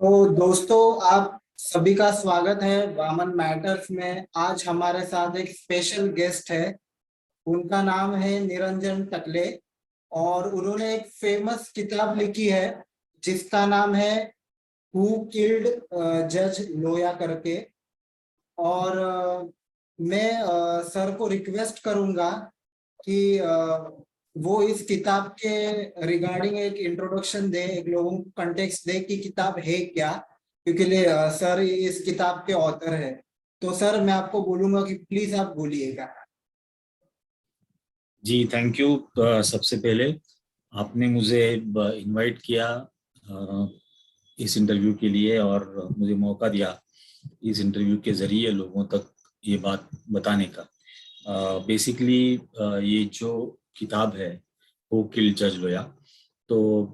तो दोस्तों, आप सभी का स्वागत है वामन मैटर्स में। आज हमारे साथ एक स्पेशल गेस्ट है। उनका नाम है निरंजन टकले और उन्होंने एक फेमस किताब लिखी है जिसका नाम है हु किल्ड जज लोया करके। और मैं सर को रिक्वेस्ट करूंगा कि वो इस किताब के रिगार्डिंग एक इंट्रोडक्शन दे, एक लोगों को कंटेक्स्ट दे कि किताब है क्या, क्योंकि सर इस किताब के ऑथर है। तो सर, मैं आपको बोलूंगा कि प्लीज आप बोलिएगा। जी थैंक यू। सबसे पहले आपने मुझे इनवाइट किया इस इंटरव्यू के लिए और मुझे मौका दिया इस इंटरव्यू के जरिए लोगों तक ये बात बताने का। बेसिकली ये जो किताब है वो किल जज लोया, तो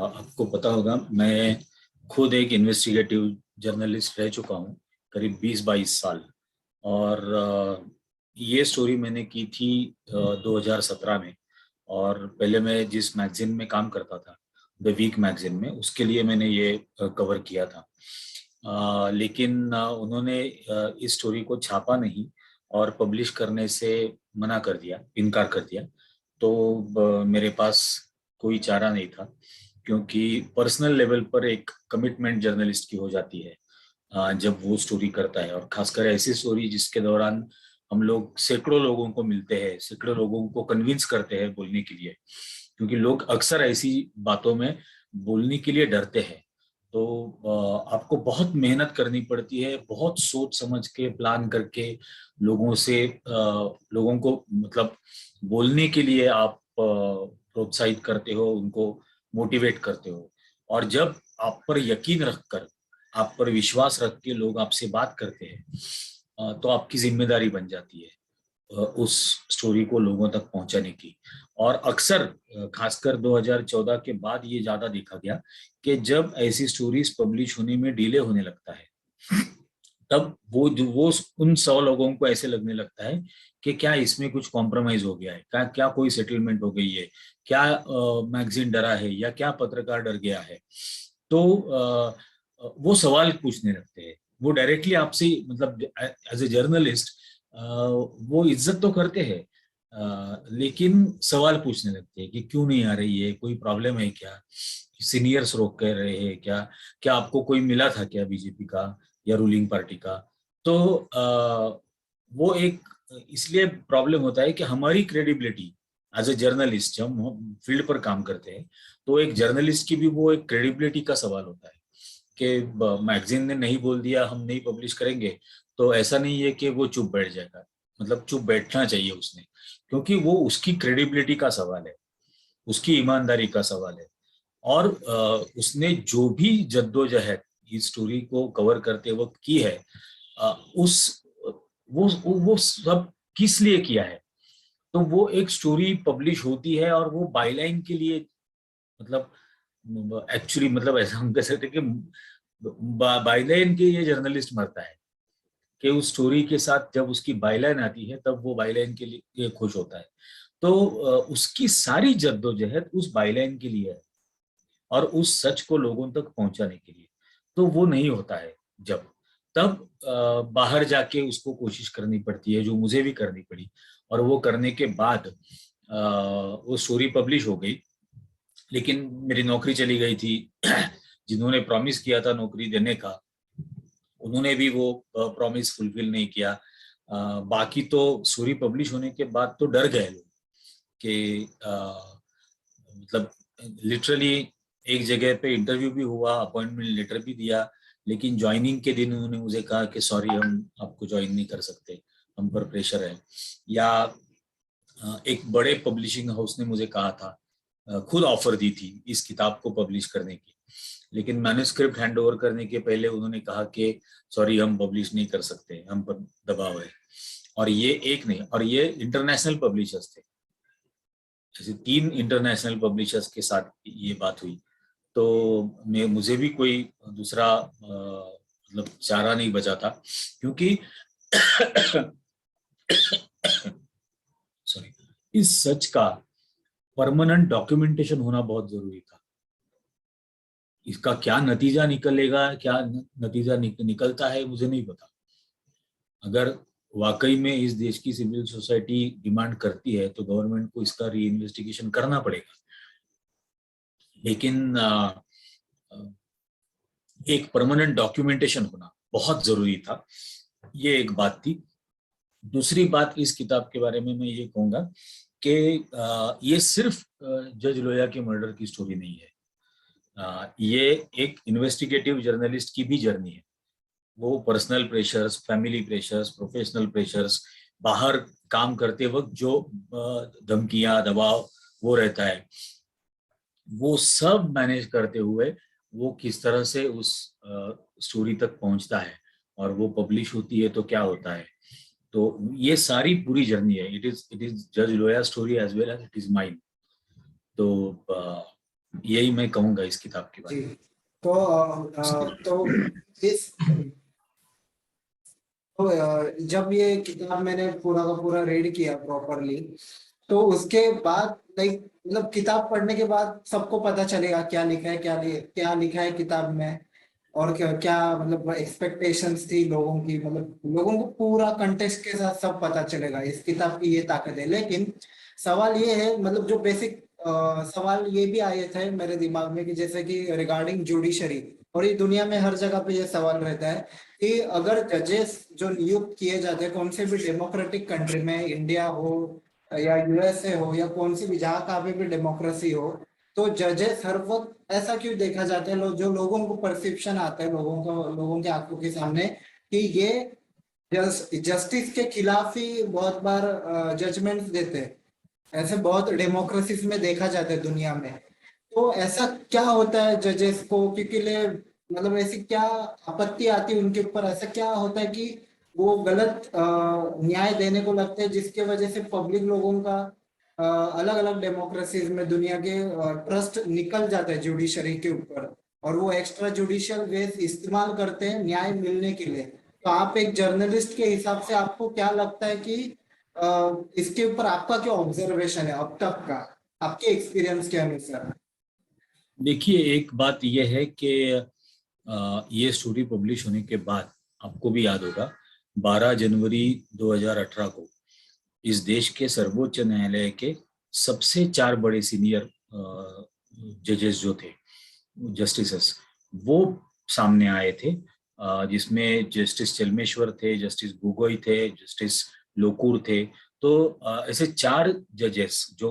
आपको पता होगा मैं खुद एक इन्वेस्टिगेटिव जर्नलिस्ट रह चुका हूँ करीब 20-22 साल। और ये स्टोरी मैंने की थी 2017 में। और पहले मैं जिस मैगजीन में काम करता था, द वीक मैगजीन में, उसके लिए मैंने ये कवर किया था। लेकिन उन्होंने इस स्टोरी को छापा नहीं और पब्लिश करने से मना कर दिया, इनकार कर दिया। तो मेरे पास कोई चारा नहीं था, क्योंकि पर्सनल लेवल पर एक कमिटमेंट जर्नलिस्ट की हो जाती है जब वो स्टोरी करता है, और खासकर ऐसी स्टोरी जिसके दौरान हम लोग सैकड़ों लोगों को मिलते हैं, सैकड़ों लोगों को कन्विंस करते हैं बोलने के लिए, क्योंकि लोग अक्सर ऐसी बातों में बोलने के लिए डरते हैं। तो आपको बहुत मेहनत करनी पड़ती है, बहुत सोच समझ के प्लान करके लोगों को मतलब बोलने के लिए आप प्रोत्साहित करते हो, उनको मोटिवेट करते हो। और जब आप पर यकीन रखकर, आप पर विश्वास रख के लोग आपसे बात करते हैं, तो आपकी जिम्मेदारी बन जाती है उस स्टोरी को लोगों तक पहुंचाने की। और अक्सर खासकर 2014 के बाद ये ज्यादा देखा गया कि जब ऐसी स्टोरीज पब्लिश होने में डिले होने लगता है, तब वो उन 100 लोगों को ऐसे लगने लगता है कि क्या इसमें कुछ कॉम्प्रोमाइज हो गया है, क्या क्या कोई सेटलमेंट हो गई है, क्या मैगजीन डरा है, या क्या पत्रकार डर गया है। तो वो सवाल पूछने लगते हैं। वो डायरेक्टली आपसे मतलब एज ए जर्नलिस्ट वो इज्जत तो करते हैं, लेकिन सवाल पूछने लगते हैं कि क्यों नहीं आ रही है, कोई प्रॉब्लम है क्या, सीनियर्स रोक कर रहे हैं क्या, क्या आपको कोई मिला था क्या बीजेपी का या रूलिंग पार्टी का। तो वो एक इसलिए प्रॉब्लम होता है कि हमारी क्रेडिबिलिटी एज ए जर्नलिस्ट, जब हम फील्ड पर काम करते हैं, तो एक जर्नलिस्ट की भी वो एक क्रेडिबिलिटी का सवाल होता है कि मैगजीन ने नहीं बोल दिया हम नहीं पब्लिश करेंगे, तो ऐसा नहीं है कि वो चुप बैठ जाएगा। मतलब चुप बैठना चाहिए उसने, क्योंकि वो उसकी क्रेडिबिलिटी का सवाल है, उसकी ईमानदारी का सवाल है। और उसने जो भी जद्दोजहद इस स्टोरी को कवर करते वक्त की है, उस वो सब किस लिए किया है। तो वो एक स्टोरी पब्लिश होती है और वो बाईलाइन के लिए, मतलब एक्चुअली मतलब ऐसा हम कह सकते हैं कि बाईलाइन के ये जर्नलिस्ट मरता है कि उस स्टोरी के साथ जब उसकी बाईलाइन आती है तब वो बाईलाइन के लिए खुश होता है। तो उसकी सारी जद्दोजहद उस बाईलाइन के लिए है और उस सच को लोगों तक पहुंचाने के लिए। तो वो नहीं होता है जब, तब बाहर जाके उसको कोशिश करनी पड़ती है, जो मुझे भी करनी पड़ी। और वो करने के बाद वो स्टोरी पब्लिश हो गई, लेकिन मेरी नौकरी चली गई थी। जिन्होंने प्रॉमिस किया था नौकरी देने का, उन्होंने भी वो प्रॉमिस फुलफिल नहीं किया। बाकी तो स्टोरी पब्लिश होने के बाद तो डर गए लोग कि मतलब लिटरली एक जगह पे इंटरव्यू भी हुआ, अपॉइंटमेंट लेटर भी दिया, लेकिन ज्वाइनिंग के दिन उन्होंने मुझे कहा कि सॉरी हम आपको ज्वाइन नहीं कर सकते, हम पर प्रेशर है। या एक बड़े पब्लिशिंग हाउस ने मुझे कहा था, खुद ऑफर दी थी इस किताब को पब्लिश करने की, लेकिन मैन्युस्क्रिप्ट हैंड ओवर करने के पहले उन्होंने कहा कि सॉरी हम पब्लिश नहीं कर सकते, हम पर दबाव है। और ये एक नहीं, और ये इंटरनेशनल पब्लिशर्स थे, जैसे 3 इंटरनेशनल पब्लिशर्स के साथ ये बात हुई। तो मैं मुझे भी कोई दूसरा मतलब चारा नहीं बचा था, क्योंकि सॉरी, इस सच का परमानेंट डॉक्यूमेंटेशन होना बहुत जरूरी था। इसका क्या नतीजा निकलेगा, क्या नतीजा निकलता है, मुझे नहीं पता। अगर वाकई में इस देश की सिविल सोसाइटी डिमांड करती है तो गवर्नमेंट को इसका री इन्वेस्टिगेशन करना पड़ेगा। लेकिन एक परमानेंट डॉक्यूमेंटेशन होना बहुत जरूरी था, ये एक बात थी। दूसरी बात इस किताब के बारे में मैं ये कहूंगा कि ये सिर्फ जज लोया के मर्डर की स्टोरी नहीं है। ये एक इन्वेस्टिगेटिव जर्नलिस्ट की भी जर्नी है। वो personal pressures, family pressures, professional pressures, बाहर काम करते वक्त जो धमकियां, दबाव वो रहता है, वो सब मैनेज करते हुए वो किस तरह से उस स्टोरी तक पहुंचता है और वो पब्लिश होती है तो क्या होता है। तो ये सारी पूरी जर्नी है। इट इज जज Loya story as well as it is mine. तो यही मैं कहूंगा इस किताब के बारे जी। में। तो इस जब ये किताब मैंने पूरा का पूरा रीड किया प्रॉपरली, तो उसके बाद लाइक मतलब किताब पढ़ने के बाद सबको पता चलेगा क्या लिखा है, क्या लिखा है किताब में, और क्या क्या मतलब एक्सपेक्टेशंस थी लोगों की, मतलब लोगों को पूरा कंटेक्स्ट के साथ सब पता चलेगा। इस किताब की ये ताकत है। लेकिन सवाल ये है, मतलब जो बेसिक सवाल ये भी आए थे मेरे दिमाग में कि जैसे कि रिगार्डिंग जुडिशरी, और ये दुनिया में हर जगह पे ये सवाल रहता है कि अगर जजेस जो नियुक्त किए जाते हैं कौन से भी डेमोक्रेटिक कंट्री में, इंडिया हो या यूएसए हो या कौन सी भी जहाँ का भी डेमोक्रेसी हो, तो जजेस हर वक्त ऐसा क्यों देखा जाता है, जो लोगों को परसेप्शन आता है, लोगों के आंखों के सामने कि ये जस्टिस के खिलाफ ही बहुत बार जजमेंट्स देते हैं। ऐसे बहुत डेमोक्रेसीज में देखा जाता है दुनिया में। तो ऐसा क्या होता है जजेस को, क्योंकि लिए मतलब ऐसी क्या आपत्ति आती है उनके ऊपर, ऐसा क्या होता है कि वो गलत न्याय देने को लगते हैं जिसके वजह से पब्लिक लोगों का अलग अलग डेमोक्रेसीज में दुनिया के ट्रस्ट निकल जाता है जुडिशरी के ऊपर, और वो एक्स्ट्रा जुडिशियल वेज इस्तेमाल करते हैं न्याय मिलने के लिए। तो आप एक जर्नलिस्ट के हिसाब से आपको क्या लगता है कि इसके ऊपर आपका क्या ऑब्जर्वेशन है अब तक का, आपके एक्सपीरियंस के अनुसार? देखिए, एक बात यह है कि ये स्टोरी पब्लिश होने के बाद आपको भी याद होगा 12 जनवरी 2018 को इस देश के सर्वोच्च न्यायालय के सबसे 4 बड़े सीनियर जजेस जो थे, जस्टिसेस, वो सामने आए थे। जिसमें जस्टिस चलमेश्वर थे, जस्टिस गोगोई थे, जस्टिस लोकूर थे। तो ऐसे 4 जजेस जो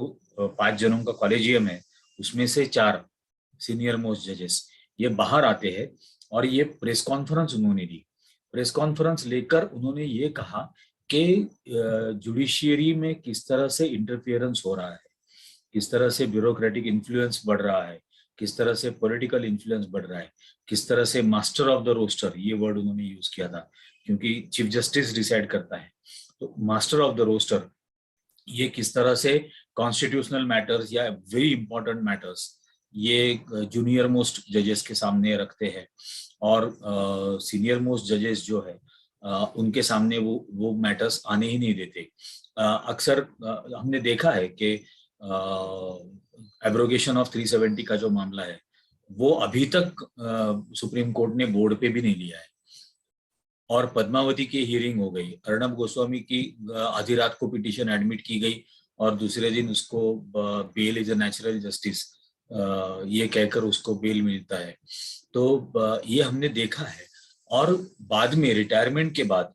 5 जनों का कॉलेजियम है, उसमें से 4 सीनियर मोस्ट जजेस ये बाहर आते हैं और ये प्रेस कॉन्फ्रेंस उन्होंने दी। प्रेस कॉन्फ्रेंस लेकर उन्होंने ये कहा कि जुडिशियरी में किस तरह से इंटरफियरेंस हो रहा है, किस तरह से ब्यूरोक्रेटिक इन्फ्लुएंस बढ़ रहा है, किस तरह से पॉलिटिकल इन्फ्लुएंस बढ़ रहा है, किस तरह से मास्टर ऑफ द रोस्टर, ये वर्ड उन्होंने यूज किया था क्योंकि चीफ जस्टिस डिसाइड करता है। तो मास्टर ऑफ द रोस्टर ये किस तरह से कॉन्स्टिट्यूशनल मैटर्स या वेरी इंपॉर्टेंट मैटर्स ये जूनियर मोस्ट जजेस के सामने रखते हैं, और सीनियर मोस्ट जजेस जो है उनके सामने वो मैटर्स आने ही नहीं देते। अक्सर हमने देखा है कि एब्रोगेशन ऑफ 370 का जो मामला है वो अभी तक सुप्रीम कोर्ट ने बोर्ड पे भी नहीं लिया है। और पद्मावती की हियरिंग हो गई, अर्णब गोस्वामी की आधी रात को पिटीशन एडमिट की गई और दूसरे दिन उसको bail is a natural justice ये कहकर उसको बेल मिलता है। तो ये हमने देखा है। और बाद में रिटायरमेंट के बाद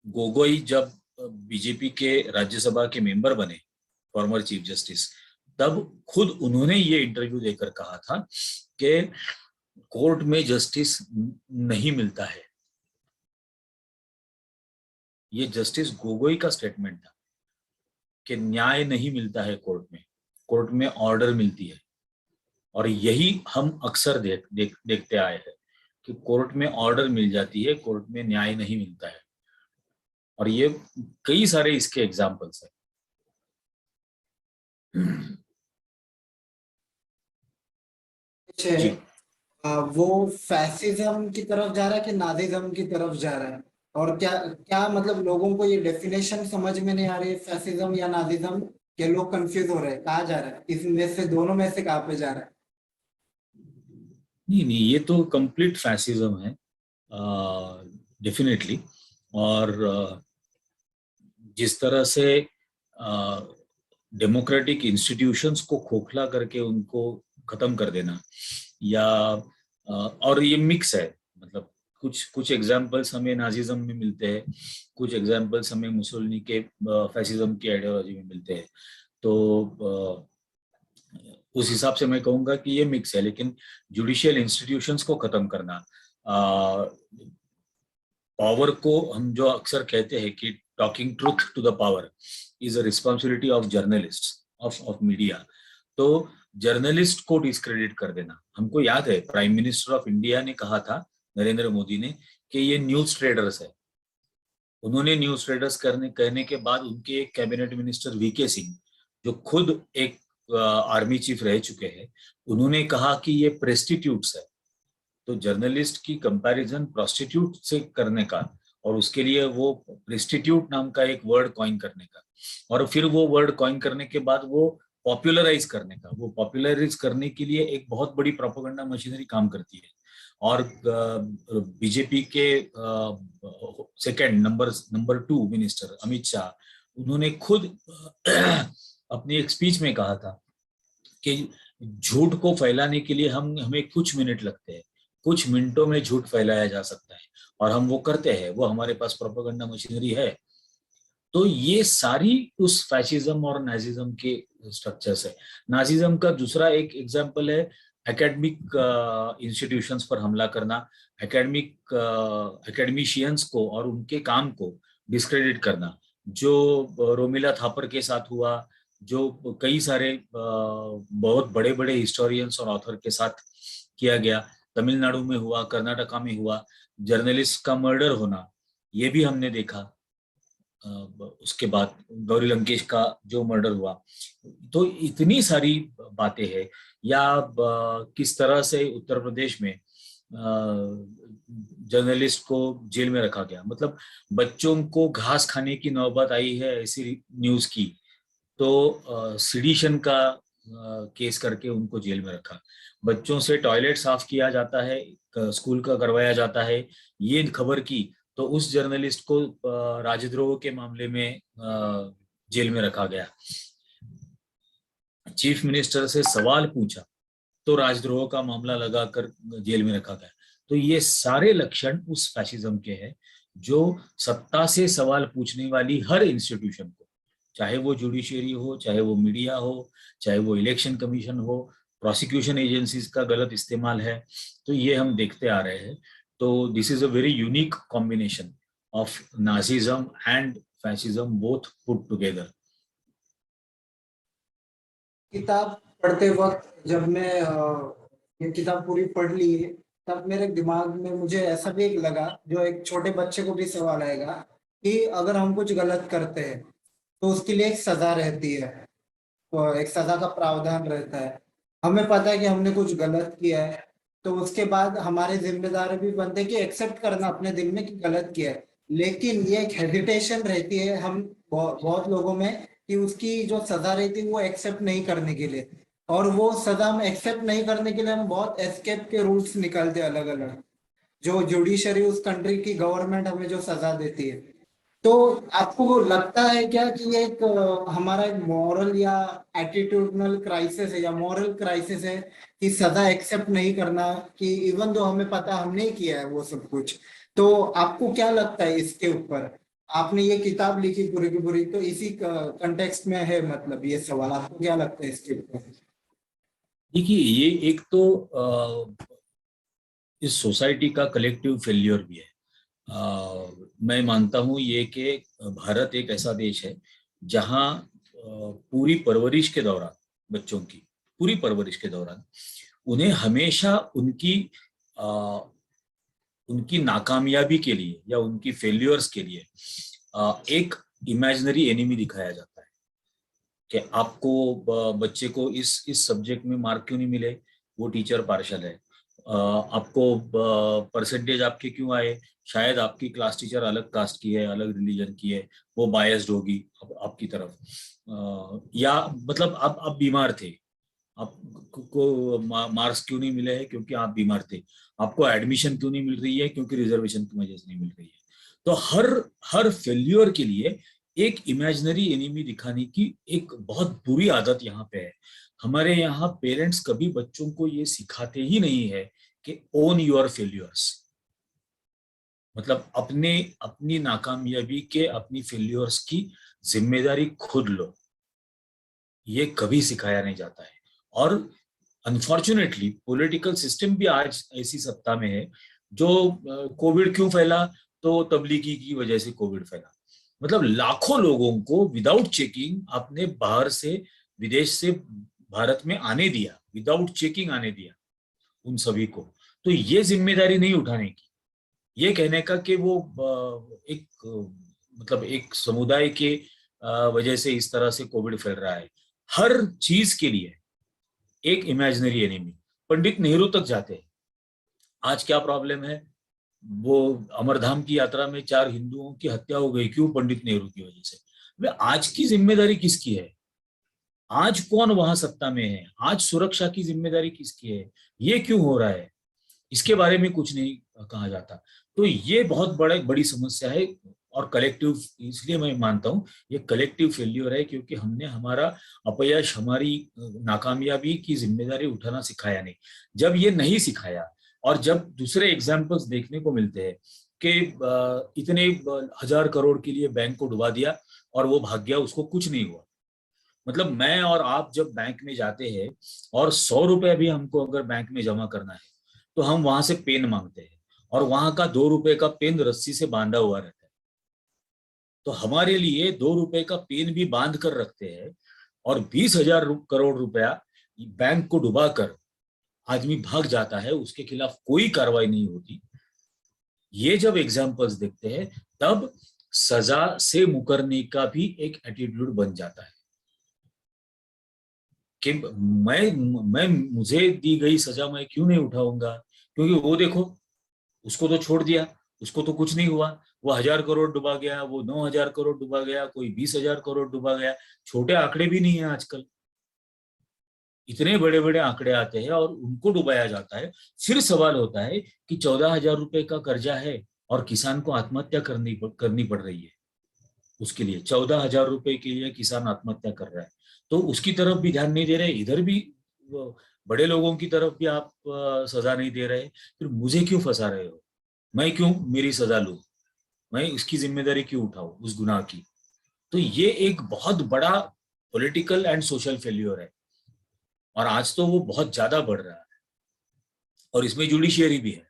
गोगोई जब बीजेपी के राज्यसभा के मेंबर बने, फॉर्मर चीफ जस्टिस, तब खुद उन्होंने ये इंटरव्यू देकर कहा था कि कोर्ट में जस्टिस नहीं मिलता है। ये जस्टिस गोगोई का स्टेटमेंट था कि न्याय नहीं मिलता है कोर्ट में ऑर्डर मिलती है। और यही हम अक्सर देखते आए हैं कि कोर्ट में ऑर्डर मिल जाती है, कोर्ट में न्याय नहीं मिलता है। और ये कई सारे इसके एग्जाम्पल्स हैं। जी, वो फैसिज्म की तरफ जा रहा है कि नाजिज्म की तरफ जा रहा है? और क्या क्या मतलब लोगों को ये डेफिनेशन समझ में नहीं आ रही है, फैसिज्म या नाजिज्म, के लोग कंफ्यूज हो रहे हैं कहाँ जा रहा है, इसमें से दोनों में से कहाँ पे जा रहा है? नहीं नहीं, ये तो कंप्लीट फैसिज्म है डेफिनेटली। और जिस तरह से डेमोक्रेटिक इंस्टीट्यूशंस को खोखला करके उनको खत्म कर देना, या और ये मिक्स है, मतलब कुछ कुछ एग्जाम्पल्स हमें नाजिज्म में मिलते हैं, कुछ एग्जाम्पल्स हमें मुसोलिनी के फैसिज्म की आइडियोलॉजी में मिलते हैं। तो उस हिसाब से मैं कहूंगा कि ये मिक्स है, लेकिन जुडिशियल इंस्टीट्यूशंस को खत्म करना, पावर को हम जो अक्सर कहते हैं कि talking truth to the power is a responsibility of journalist, of media. तो जर्नलिस्ट को डिस्क्रेडिट कर देना, हमको याद है प्राइम मिनिस्टर ऑफ इंडिया ने कहा था, नरेंद्र मोदी ने, कि ये न्यूज ट्रेडर्स है। उन्होंने न्यूज ट्रेडर्स कहने के बाद उनके एक कैबिनेट मिनिस्टर वीके सिंह, जो खुद एक आर्मी चीफ रह चुके हैं, उन्होंने कहा कि ये प्रेस्टिट्यूट्स है। तो जर्नलिस्ट की कंपैरिजन प्रोस्टिट्यूट से करने का, और उसके लिए वो प्रेस्टिट्यूट नाम का एक वर्ड कॉइन करने का, और फिर वो वर्ड कॉइन करने के बाद वो पॉपुलराइज करने का, वो पॉपुलराइज करने के लिए एक बहुत बड़ी प्रोपेगेंडा मशीनरी काम करती है। और बीजेपी के second number 2 minister Amit Shah, उन्होंने खुद अपनी एक स्पीच में कहा था कि झूठ को फैलाने के लिए हमें कुछ मिनट लगते हैं, कुछ मिनटों में झूठ फैलाया जा सकता है, और हम वो करते हैं, वो हमारे पास प्रोपेगेंडा मशीनरी है। तो ये सारी उस फैशिज्म और नाजिज्म के स्ट्रक्चर्स है। नाजिज्म का दूसरा एक एग्जांपल है एकेडमिक इंस्टीट्यूशंस पर हमला करना, एकेडमिशियंस को और उनके काम को डिस्क्रेडिट करना, जो रोमिला थापर के साथ हुआ, जो कई सारे बहुत बड़े बड़े हिस्टोरियंस और ऑथर के साथ किया गया, तमिलनाडु में हुआ, कर्नाटका में हुआ, जर्नलिस्ट का मर्डर होना, ये भी हमने देखा। उसके बाद गौरी लंकेश का जो मर्डर हुआ। तो इतनी सारी बातें हैं, या किस तरह से उत्तर प्रदेश में जर्नलिस्ट को जेल में रखा गया, मतलब बच्चों को घास खाने की नौबत आई है ऐसी न्यूज की, तो सिडिशन का केस करके उनको जेल में रखा। बच्चों से टॉयलेट साफ किया जाता है, स्कूल का करवाया जाता है, ये खबर की, तो उस जर्नलिस्ट को राजद्रोह के मामले में जेल में रखा गया। चीफ मिनिस्टर से सवाल पूछा तो राजद्रोह का मामला लगाकर जेल में रखा गया। तो ये सारे लक्षण उस फैशिज्म के हैं, जो सत्ता से सवाल पूछने वाली हर इंस्टीट्यूशन को, चाहे वो जुडिशियरी हो, चाहे वो मीडिया हो, चाहे वो इलेक्शन कमीशन हो, प्रोसिक्यूशन एजेंसीज का गलत इस्तेमाल है, तो ये हम देखते आ रहे हैं। तो this is a very unique combination of Nazism and fascism both put together. किताब पढ़ते वक्त जब मैं ये किताब पूरी पढ़ ली है, तब मेरे दिमाग में मुझे ऐसा भी एक लगा, जो एक छोटे बच्चे को भी सवाल आएगा, कि अगर हम कुछ गलत करते हैं तो उसके लिए एक सजा रहती है, तो एक सजा का प्रावधान रहता है। हमें पता है कि हमने कुछ गलत किया है, तो उसके बाद हमारे जिम्मेदारी भी बनते हैं कि एक्सेप्ट करना अपने दिल में कि गलत किया है। लेकिन ये एक हेजिटेशन रहती है हम बहुत लोगों में, कि उसकी जो सजा रहती है वो एक्सेप्ट नहीं करने के लिए, और वो सजा हम एक्सेप्ट नहीं करने के लिए हम बहुत एस्केप के रूट्स निकालते हैं अलग अलग, जो जुडिशरी उस कंट्री की गवर्नमेंट हमें जो सजा देती है। तो आपको लगता है क्या कि ये एक हमारा एक मॉरल या एटीट्यूडनल क्राइसिस है, या मॉरल क्राइसिस है, कि सजा एक्सेप्ट नहीं करना, कि इवन दो हमें पता हमने ही किया है वो सब कुछ। तो आपको क्या लगता है इसके ऊपर? आपने ये किताब लिखी पूरी की पूरी, तो इसी कंटेक्स्ट में है, मतलब ये सवाल आपको क्या लगता है इसके ऊपर? देखिए, ये एक तो इस सोसाइटी का कलेक्टिव फेल्योर भी है। मैं मानता हूं ये कि भारत एक ऐसा देश है जहां पूरी परवरिश के दौरान, बच्चों की पूरी परवरिश के दौरान उन्हें हमेशा अ, उनकी नाकामयाबी के लिए या उनकी फेल्योर्स के लिए एक इमेजिनरी एनिमी दिखाया जाता है, कि आपको बच्चे को इस सब्जेक्ट में मार्क क्यों नहीं मिले, वो टीचर पार्शल है। आपको परसेंटेज आपके क्यों आए, शायद आपकी क्लास टीचर अलग कास्ट की है, अलग रिलीजन की है, वो बायस्ड होगी आपकी तरफ। या मतलब आप बीमार थे, आपको मार्क्स क्यों नहीं मिले हैं? क्योंकि आप बीमार थे। आपको एडमिशन क्यों नहीं मिल रही है? क्योंकि रिजर्वेशन की वजह से नहीं मिल रही है। तो हर हर फेल्यूर के लिए एक इमेजिनरी एनिमी दिखाने की एक बहुत बुरी आदत यहाँ पे है। हमारे यहाँ पेरेंट्स कभी बच्चों को ये सिखाते ही नहीं है कि ओन योर फेल्यूर्स, मतलब अपने अपनी नाकामयाबी के, अपनी फेल्यूर्स की जिम्मेदारी खुद लो। ये कभी सिखाया नहीं जाता है। और अनफॉर्चुनेटली पॉलिटिकल सिस्टम भी आज ऐसी सत्ता में है जो कोविड क्यों फैला? तो तबलीगी की वजह से कोविड फैला। मतलब लाखों लोगों को विदाउट चेकिंग आपने बाहर से, विदेश से भारत में आने दिया, विदाउट चेकिंग आने दिया उन सभी को। तो ये जिम्मेदारी नहीं उठाने की, ये कहने का कि वो मतलब एक समुदाय के वजह से इस तरह से कोविड फैल रहा है। हर चीज के लिए एक इमेजिनरी एनिमी। पंडित नेहरू तक जाते हैं। आज क्या प्रॉब्लम है? वो अमरधाम की यात्रा में 4 हिंदुओं की हत्या हो गई, क्यों? पंडित नेहरू की वजह से। वे आज की जिम्मेदारी किसकी है? आज कौन वहां सत्ता में है? आज सुरक्षा की जिम्मेदारी किसकी है? ये क्यों हो रहा है? इसके बारे में कुछ नहीं कहा जाता। तो ये बहुत बड़ी समस्या है। और कलेक्टिव, इसलिए मैं मानता हूँ ये कलेक्टिव फेल्यूर है, क्योंकि हमने हमारा अपयश, हमारी नाकामयाबी की जिम्मेदारी उठाना सिखाया नहीं। जब ये नहीं सिखाया, और जब दूसरे एग्जाम्पल्स देखने को मिलते हैं कि इतने 1000 करोड़ के लिए बैंक को डुबा दिया और वो भाग गया, उसको कुछ नहीं हुआ। मतलब मैं और आप जब बैंक में जाते हैं और 100 रुपए भी हमको अगर बैंक में जमा करना है, तो हम वहां से पेन मांगते हैं, और वहां का 2 रुपए का पेन रस्सी से बांधा हुआ रहता है। तो हमारे लिए 2 रुपए का पेन भी बांध कर रखते हैं, और 20,000 करोड़ रुपया बैंक को डुबा कर आदमी भाग जाता है, उसके खिलाफ कोई कार्रवाई नहीं होती। ये जब एग्जाम्पल्स देखते हैं, तब सजा से मुकरने का भी एक एटीट्यूड बन जाता है कि मैं मुझे दी गई सजा मैं क्यों नहीं उठाऊंगा? क्योंकि वो देखो, उसको तो छोड़ दिया, उसको तो कुछ नहीं हुआ। वो 1000 करोड़ डुबा गया, वो 9000 करोड़ डुबा गया, कोई 20,000 करोड़ डुबा गया। छोटे आंकड़े भी नहीं है आजकल, इतने बड़े बड़े आंकड़े आते हैं और उनको डुबाया जाता है। फिर सवाल होता है कि 14,000 रुपए का कर्जा है और किसान को आत्महत्या करनी पड़ रही है। उसके लिए 14,000 रुपए के लिए किसान आत्महत्या कर रहा है, तो उसकी तरफ भी ध्यान नहीं दे रहे। इधर भी बड़े लोगों की तरफ भी आप सजा नहीं दे रहे। फिर मुझे क्यों फंसा रहे हो? मैं क्यों मेरी सजा लूं? मैं उसकी जिम्मेदारी क्यों उठाऊं उस गुनाह की? तो ये एक बहुत बड़ा पॉलिटिकल एंड सोशल फेल्योर है, और आज तो वो बहुत ज्यादा बढ़ रहा है, और इसमें जुडिशियरी भी है।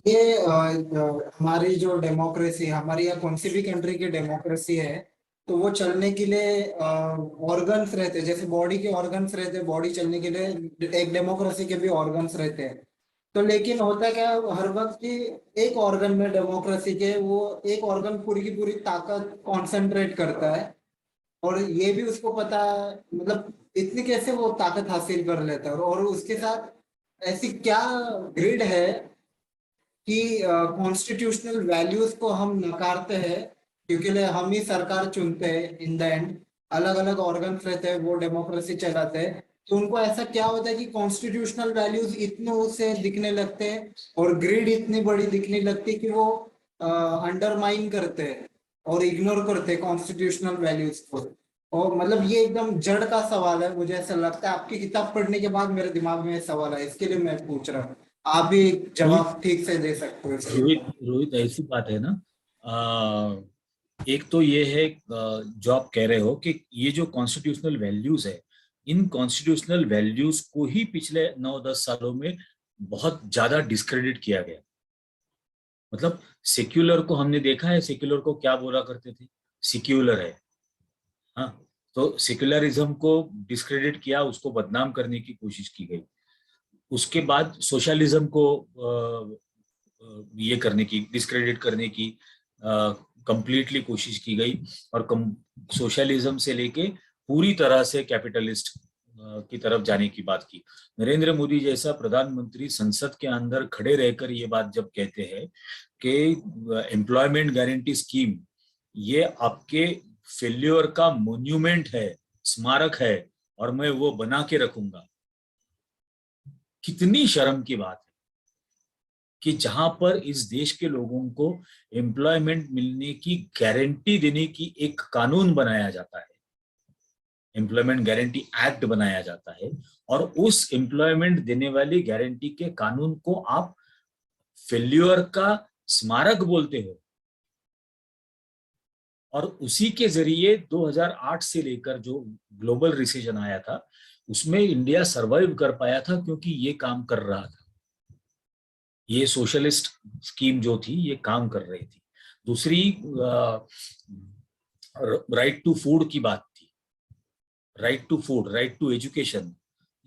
ये हमारी जो डेमोक्रेसी, हमारी या कौन सी भी कंट्री की डेमोक्रेसी है, तो वो चलने के लिए ऑर्गन्स रहते हैं, जैसे बॉडी के ऑर्गन्स रहते हैं, बॉडी चलने के लिए एक डेमोक्रेसी के भी ऑर्गन्स रहते हैं। तो लेकिन होता क्या है, हर वक्त की एक ऑर्गन में डेमोक्रेसी के, वो एक ऑर्गन पूरी की पूरी ताकत कॉन्सेंट्रेट करता है, और ये भी उसको पता है, मतलब इतनी कैसे वो ताकत हासिल कर लेता है, और उसके साथ ऐसी क्या ग्रिड है कि कॉन्स्टिट्यूशनल वैल्यूज को हम नकारते हैं, क्योंकि हम ही सरकार चुनते हैं इन द एंड। अलग अलग ऑर्गन्स रहते हैं, वो डेमोक्रेसी चलाते हैं। तो उनको ऐसा क्या होता है कि कॉन्स्टिट्यूशनल वैल्यूज इतने उसे दिखने लगते हैं, और ग्रिड इतनी बड़ी दिखने लगती है कि वो अंडरमाइन करते हैं और इग्नोर करते हैं कॉन्स्टिट्यूशनल वैल्यूज को। और मतलब ये एकदम जड़ का सवाल है, मुझे ऐसा लगता है। आपकी किताब पढ़ने के बाद मेरे दिमाग में ये सवाल है, इसके लिए मैं पूछ रहा हूँ। आप भी रोहित जवाब ठीक से दे सकते हो इसके। रोहित रोहित ऐसी बात है ना। एक तो ये है, जो आप कह रहे हो कि ये जो कॉन्स्टिट्यूशनल वैल्यूज है, इन कॉन्स्टिट्यूशनल वैल्यूज को ही पिछले 9-10 सालों में बहुत ज्यादा डिस्क्रेडिट किया गया। मतलब सेक्युलर को हमने देखा है, सेक्युलर को क्या बोला करते थे? सेक्युलर है। हाँ, तो सेक्युलरिज्म को डिस्क्रेडिट किया, उसको बदनाम करने की कोशिश की गई। उसके बाद सोशलिज्म को ये करने की, डिस्क्रेडिट करने की कंप्लीटली कोशिश की गई, और सोशलिज्म से लेके पूरी तरह से कैपिटलिस्ट की तरफ जाने की बात की। नरेंद्र मोदी जैसा प्रधानमंत्री संसद के अंदर खड़े रहकर ये बात जब कहते हैं कि एम्प्लॉयमेंट गारंटी स्कीम ये आपके फेल्योर का मोन्यूमेंट है, स्मारक है और मैं वो बना के रखूंगा। कितनी शर्म की बात है कि जहां पर इस देश के लोगों को एम्प्लॉयमेंट मिलने की गारंटी देने की एक कानून बनाया जाता है, एम्प्लॉयमेंट गारंटी एक्ट बनाया जाता है, और उस एम्प्लॉयमेंट देने वाली गारंटी के कानून को आप फेल्यूर का स्मारक बोलते हो। और उसी के जरिए 2008 से लेकर जो ग्लोबल रिसेशन आया था उसमें इंडिया सरवाइव कर पाया था, क्योंकि ये काम कर रहा था, ये सोशलिस्ट स्कीम जो थी ये काम कर रही थी। दूसरी राइट टू फूड की बात थी, right to food, right to education,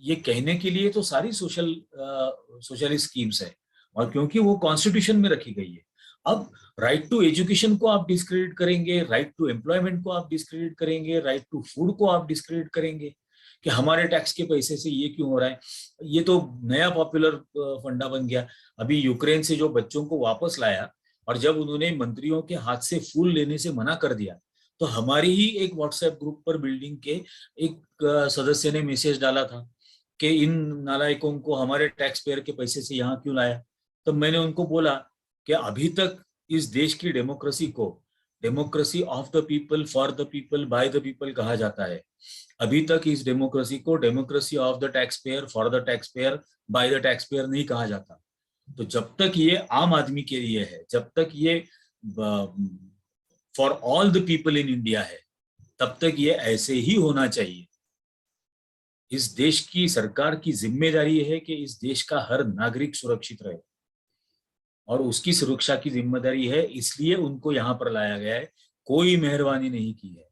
ये कहने के लिए तो सारी सोशलिस्ट स्कीम्स है, और क्योंकि वो कॉन्स्टिट्यूशन में रखी गई है। अब राइट टू एजुकेशन को आप डिस्क्रेडिट करेंगे, राइट टू एम्प्लॉयमेंट को आप डिस्क्रेडिट करेंगे, राइट टू फूड को आप डिस्क्रेडिट करेंगे कि हमारे टैक्स के पैसे से ये क्यों हो रहा है। ये तो नया पॉपुलर फंडा बन गया। अभी यूक्रेन से जो बच्चों को वापस लाया और जब उन्होंने मंत्रियों के हाथ से फूल लेने से मना कर दिया, तो हमारी ही एक व्हाट्सएप ग्रुप पर बिल्डिंग के एक सदस्य ने मैसेज डाला था कि इन नालायकों को हमारे टैक्स पेयर के पैसे से यहाँ क्यों लाया। तो मैंने उनको बोला कि अभी तक इस देश की डेमोक्रेसी को democracy of the people, for the people, by the people कहा जाता है। अभी तक इस डेमोक्रेसी को democracy of the tax payer, for the tax payer, by the tax payer नहीं कहा जाता। तो जब तक ये आम आदमी के लिए है, जब तक ये for all the people in India है, तब तक ये ऐसे ही होना चाहिए। इस देश की सरकार की जिम्मेदारी है कि इस देश का हर नागरिक सुरक्षित रहे, और उसकी सुरक्षा की जिम्मेदारी है, इसलिए उनको यहां पर लाया गया है, कोई मेहरबानी नहीं की है।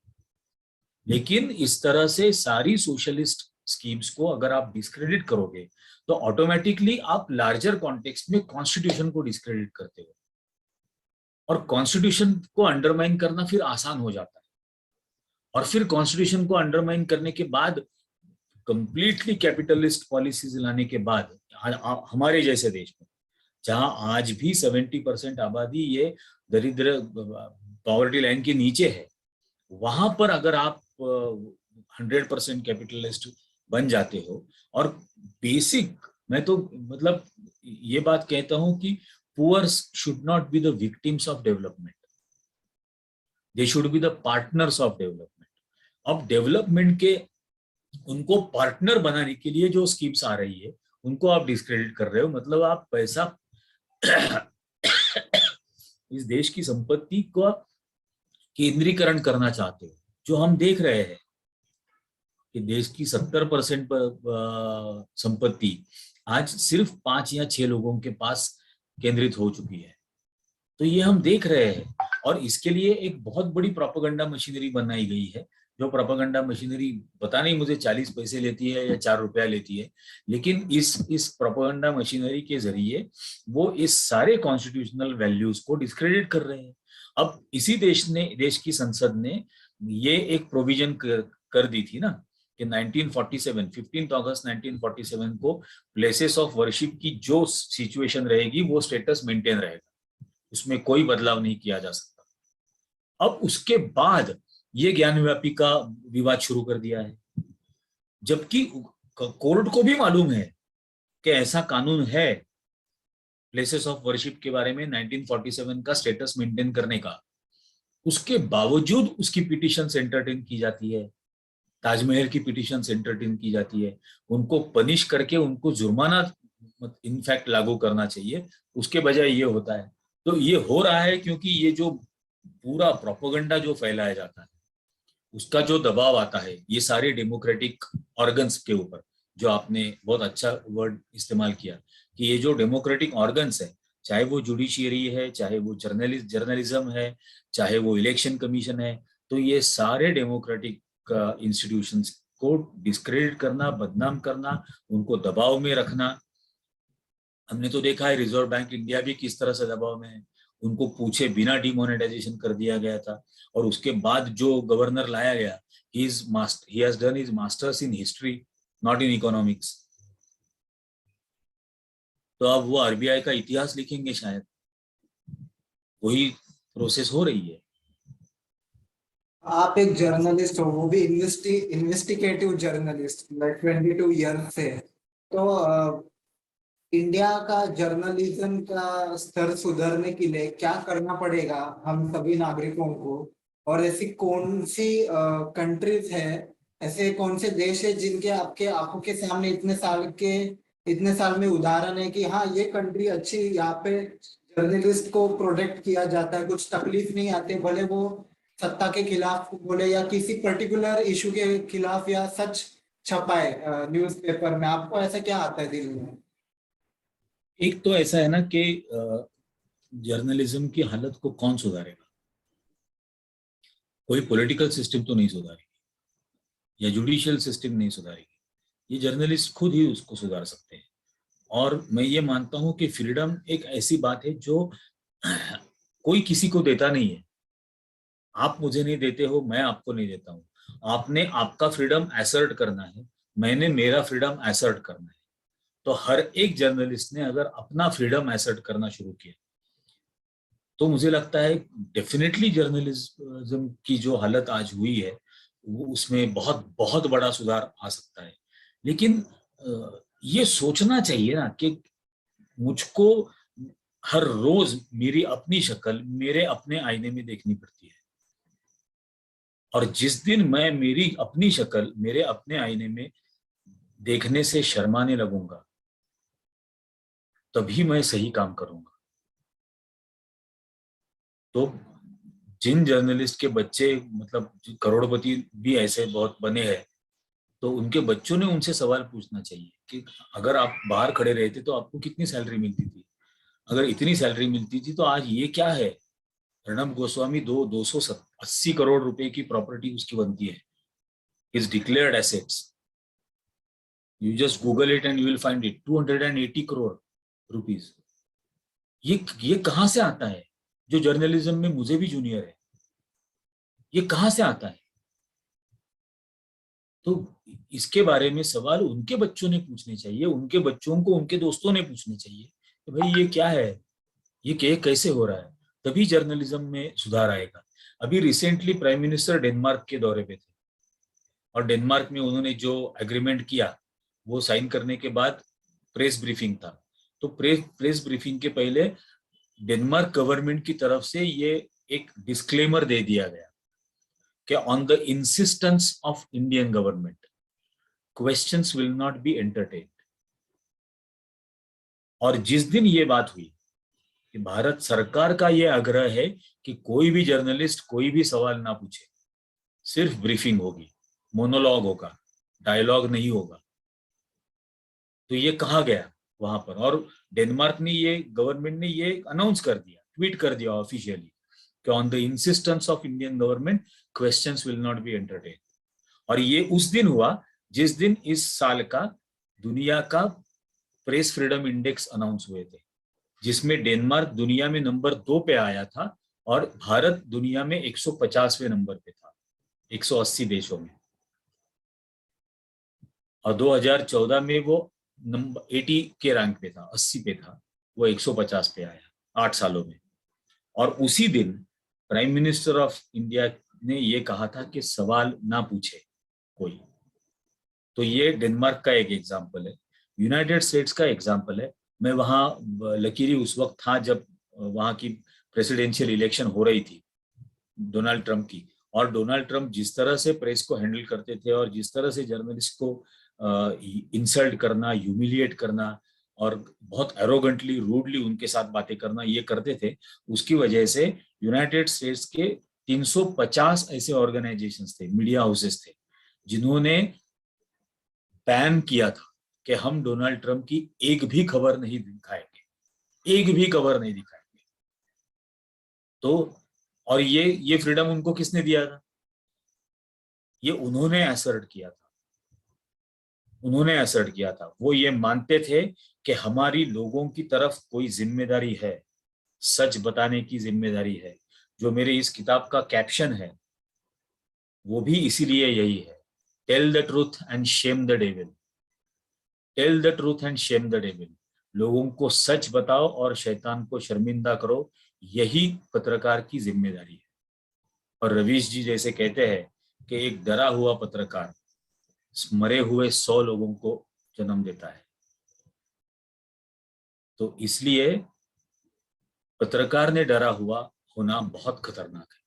लेकिन इस तरह से सारी सोशलिस्ट स्कीम्स को अगर आप डिस्क्रेडिट करोगे तो ऑटोमेटिकली आप लार्जर कॉन्टेक्स्ट में कॉन्स्टिट्यूशन को डिस्क्रेडिट करते हो, और कॉन्स्टिट्यूशन को अंडरमाइन करना फिर आसान हो जाता है। और फिर कॉन्स्टिट्यूशन को अंडरमाइन करने के बाद कंप्लीटली कैपिटलिस्ट पॉलिसीज लाने के बाद हमारे जैसे देश में, जहां आज भी 70% आबादी ये दरिद्र पॉवर्टी लाइन के नीचे है, वहां पर अगर आप 100% कैपिटलिस्ट बन जाते हो, और बेसिक, मैं तो मतलब ये बात कहता हूं कि poors should not be the victims of development, they should be the partners of development. अब डेवलपमेंट के उनको पार्टनर बनाने के लिए जो स्कीम्स आ रही है उनको आप डिस्क्रेडिट कर रहे हो, मतलब आप पैसा इस देश की संपत्ति को केंद्रीकरण करना चाहते हो। जो हम देख रहे हैं कि देश की 70% संपत्ति आज सिर्फ 5 या 6 लोगों के पास केंद्रित हो चुकी है। तो ये हम देख रहे हैं, और इसके लिए एक बहुत बड़ी प्रोपेगेंडा मशीनरी बनाई गई है, जो प्रोपेगेंडा मशीनरी पता नहीं मुझे 40 पैसे लेती है या 4 रुपया लेती है, लेकिन इस प्रोपेगेंडा मशीनरी के जरिए वो इस सारे कॉन्स्टिट्यूशनल वैल्यूज को डिस्क्रेडिट कर रहे हैं। अब इसी देश की संसद ने ये एक प्रोविजन कर दी थी ना कि 1947 15 अगस्त 1947 को प्लेसेस ऑफ वर्शिप की जो सिचुएशन रहेगी वो स्टेटस मेंटेन रहेगा, उसमें कोई बदलाव नहीं किया जा सकता। अब उसके बाद ये ज्ञानव्यापी का विवाद शुरू कर दिया है, जबकि कोर्ट को भी मालूम है कि ऐसा कानून है प्लेसेस ऑफ वर्शिप के बारे में 1947 का स्टेटस मेंटेन करने का। उसके बावजूद उसकी पिटीशन एंटरटेन की जाती है, ताजमहल की पिटीशन एंटरटेन की जाती है, उनको पनिश करके उनको जुर्माना इनफैक्ट लागू करना चाहिए, उसके बजाय ये होता है। तो ये हो रहा है क्योंकि ये जो पूरा प्रोपेगेंडा जो फैलाया जाता है उसका जो दबाव आता है ये सारे डेमोक्रेटिक ऑर्गन्स के ऊपर, जो आपने बहुत अच्छा वर्ड इस्तेमाल किया कि ये जो डेमोक्रेटिक ऑर्गन्स है, चाहे वो जुडिशियरी है, चाहे वो जर्नलिज्म है, चाहे वो इलेक्शन कमीशन है, तो ये सारे डेमोक्रेटिक इंस्टीट्यूशंस को डिस्क्रेडिट करना, बदनाम करना, उनको दबाव में रखना। हमने तो देखा है रिजर्व बैंक इंडिया भी किस तरह से दबाव में है, उनको पूछे बिना डिमोनेटाइजेशन कर दिया गया था, और उसके बाद जो गवर्नर लाया गया he has done his masters in history, not in economics। तो अब वो आरबीआई का इतिहास लिखेंगे, शायद वही प्रोसेस हो रही है। आप एक जर्नलिस्ट हो, वो भी इन्वेस्टिगेटिव जर्नलिस्ट, लाइक 22 ईयर से। तो इंडिया का जर्नलिज्म का स्तर सुधरने के लिए क्या करना पड़ेगा हम सभी नागरिकों को? और ऐसी कौन सी कंट्रीज है, ऐसे कौन से देश है जिनके आपके आंखों के सामने इतने साल में उदाहरण है कि हाँ ये कंट्री अच्छी, यहाँ पे जर्नलिस्ट को प्रोटेक्ट किया जाता है, कुछ तकलीफ नहीं आते, भले वो सत्ता के खिलाफ बोले या किसी पर्टिकुलर इशू के खिलाफ या सच छपाए न्यूज़पेपर में। आपको ऐसा क्या आता है दिल में? एक तो ऐसा है ना कि जर्नलिज्म की हालत को कौन सुधारेगा? कोई पॉलिटिकल सिस्टम तो नहीं सुधारेगी, या जुडिशियल सिस्टम नहीं सुधारेगी। ये जर्नलिस्ट खुद ही उसको सुधार सकते हैं। और मैं ये मानता हूं कि फ्रीडम एक ऐसी बात है जो कोई किसी को देता नहीं है। आप मुझे नहीं देते हो, मैं आपको नहीं देता हूं। आपने आपका फ्रीडम एसर्ट करना है, मैंने मेरा फ्रीडम एसर्ट करना है। तो हर एक जर्नलिस्ट ने अगर अपना फ्रीडम एसर्ट करना शुरू किया तो मुझे लगता है डेफिनेटली जर्नलिज्म की जो हालत आज हुई है वो उसमें बहुत बहुत बड़ा सुधार आ सकता है। लेकिन ये सोचना चाहिए ना कि मुझको हर रोज मेरी अपनी शक्ल मेरे अपने आईने में देखनी पड़ती है। और जिस दिन मैं मेरी अपनी शक्ल मेरे अपने आईने में देखने से शर्माने लगूंगा तभी मैं सही काम करूंगा। तो जिन जर्नलिस्ट के बच्चे मतलब करोड़पति भी ऐसे बहुत बने हैं, तो उनके बच्चों ने उनसे सवाल पूछना चाहिए कि अगर आप बाहर खड़े रहते तो आपको कितनी सैलरी मिलती थी? अगर इतनी सैलरी मिलती थी तो आज ये क्या है? प्रणब गोस्वामी 280 करोड़ रुपए की प्रॉपर्टी उसकी बनती है, is declared assets. You just Google it and you will find it 280 crore rupees. ये कहां से आता है? जो जर्नलिज्म में मुझे भी जूनियर है, ये कहां से आता है? तो इसके बारे में सवाल उनके बच्चों ने पूछने चाहिए, उनके बच्चों को उनके दोस्तों ने पूछने चाहिए कि भाई ये क्या है, ये कैसे हो रहा है? तभी जर्नलिज्म में सुधार आएगा। अभी रिसेंटली प्राइम मिनिस्टर डेनमार्क के दौरे पे थे, और डेनमार्क में उन्होंने जो एग्रीमेंट किया वो साइन करने के बाद प्रेस ब्रीफिंग था। तो प्रेस ब्रीफिंग के पहले डेनमार्क गवर्नमेंट की तरफ से ये एक डिस्क्लेमर दे दिया गया कि on the insistence of Indian government questions will not be entertained. और जिस दिन ये बात हुई कि भारत सरकार का ये आग्रह है कि कोई भी जर्नलिस्ट कोई भी सवाल ना पूछे, सिर्फ ब्रीफिंग होगी, मोनोलॉग होगा, डायलॉग नहीं होगा, तो ये कहा गया वहां पर। और डेनमार्क ने ये गवर्नमेंट ने ये अनाउंस कर दिया, ट्वीट कर दिया ऑफिशियली कि on the insistence of Indian government questions will not be entertain. और ये उस दिन हुआ जिस दिन इस साल का दुनिया का प्रेस फ्रीडम इंडेक्स अनाउंस हुए थे, जिसमें डेनमार्क दुनिया में नंबर 2 पे आया था और भारत दुनिया में 150वें नंबर पे था 180 देशों में। और 2014 में वो नंबर 80 के रैंक पे था, 80 पे था, वो 150 पे आया 8 सालों में। और उसी दिन प्राइम मिनिस्टर ऑफ इंडिया ने ये कहा था कि सवाल ना पूछे कोई। तो ये डेनमार्क का एक एग्जाम्पल है। यूनाइटेड स्टेट्स का एग्जाम्पल है। मैं वहाँ लकीरी उस वक्त था जब वहाँ की प्रेसिडेंशियल इलेक्शन हो रही थी डोनाल्ड ट्रंप की। और डोनाल्ड ट्रंप जिस तरह से प्रेस को हैंडल करते थे और जिस तरह से जर्नलिस्ट को इंसल्ट करना, ह्यूमिलिएट करना और बहुत एरोगेंटली रूडली उनके साथ बातें करना ये करते थे, उसकी वजह से यूनाइटेड स्टेट्स के 350 ऐसे ऑर्गेनाइजेशंस थे, मीडिया हाउसेस थे, जिन्होंने बैन किया था कि हम डोनाल्ड ट्रंप की एक भी खबर नहीं दिखाएंगे, एक भी खबर नहीं दिखाएंगे। तो और ये फ्रीडम उनको किसने दिया था? ये उन्होंने असर्ट किया था, उन्होंने असर्ट किया था। वो ये मानते थे कि हमारी लोगों की तरफ कोई जिम्मेदारी है, सच बताने की जिम्मेदारी है। जो मेरे इस किताब का कैप्शन है वो भी इसीलिए यही है, tell the truth and shame the devil. Tell the truth and shame the devil. लोगों को सच बताओ और शैतान को शर्मिंदा करो, यही पत्रकार की जिम्मेदारी है। और रवीश जी जैसे कहते हैं कि एक डरा हुआ पत्रकार मरे हुए 100 लोगों को जन्म देता है। तो इसलिए पत्रकार ने डरा हुआ होना बहुत खतरनाक है।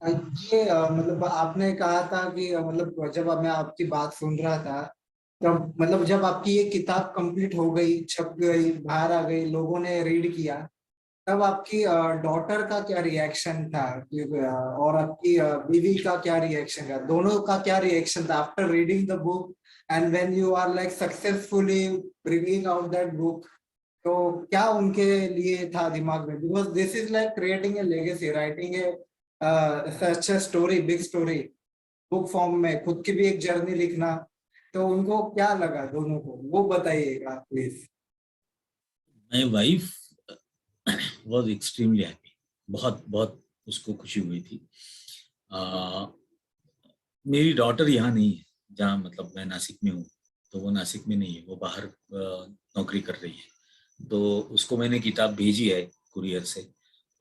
ये मतलब आपने कहा था कि मतलब जब मैं आपकी बात सुन रहा था, तब मतलब जब आपकी ये किताब कंप्लीट हो गई, छप गई, बाहर आ गई, लोगों ने रीड किया, तब आपकी डॉटर का क्या रिएक्शन था और आपकी बीवी का क्या रिएक्शन था, दोनों का क्या रिएक्शन था after reading the book and when you are like successfully bringing out that book? तो क्या उनके लिए था दिमाग में? Because this is like creating a legacy, writing a such a story, big story, book form में, खुद की भी एक जर्नी लिखना। तो उनको क्या लगा दोनों को, वो बताइएगा please. My wife was extremely happy, बहुत बहुत उसको खुशी हुई थी। मेरी डॉटर यहाँ नहीं है, जहाँ मतलब मैं नासिक में हूँ, तो वो नासिक में नहीं है, वो बाहर नौकरी कर रही है। तो उसको मैंने किताब भेजी है कुरियर से।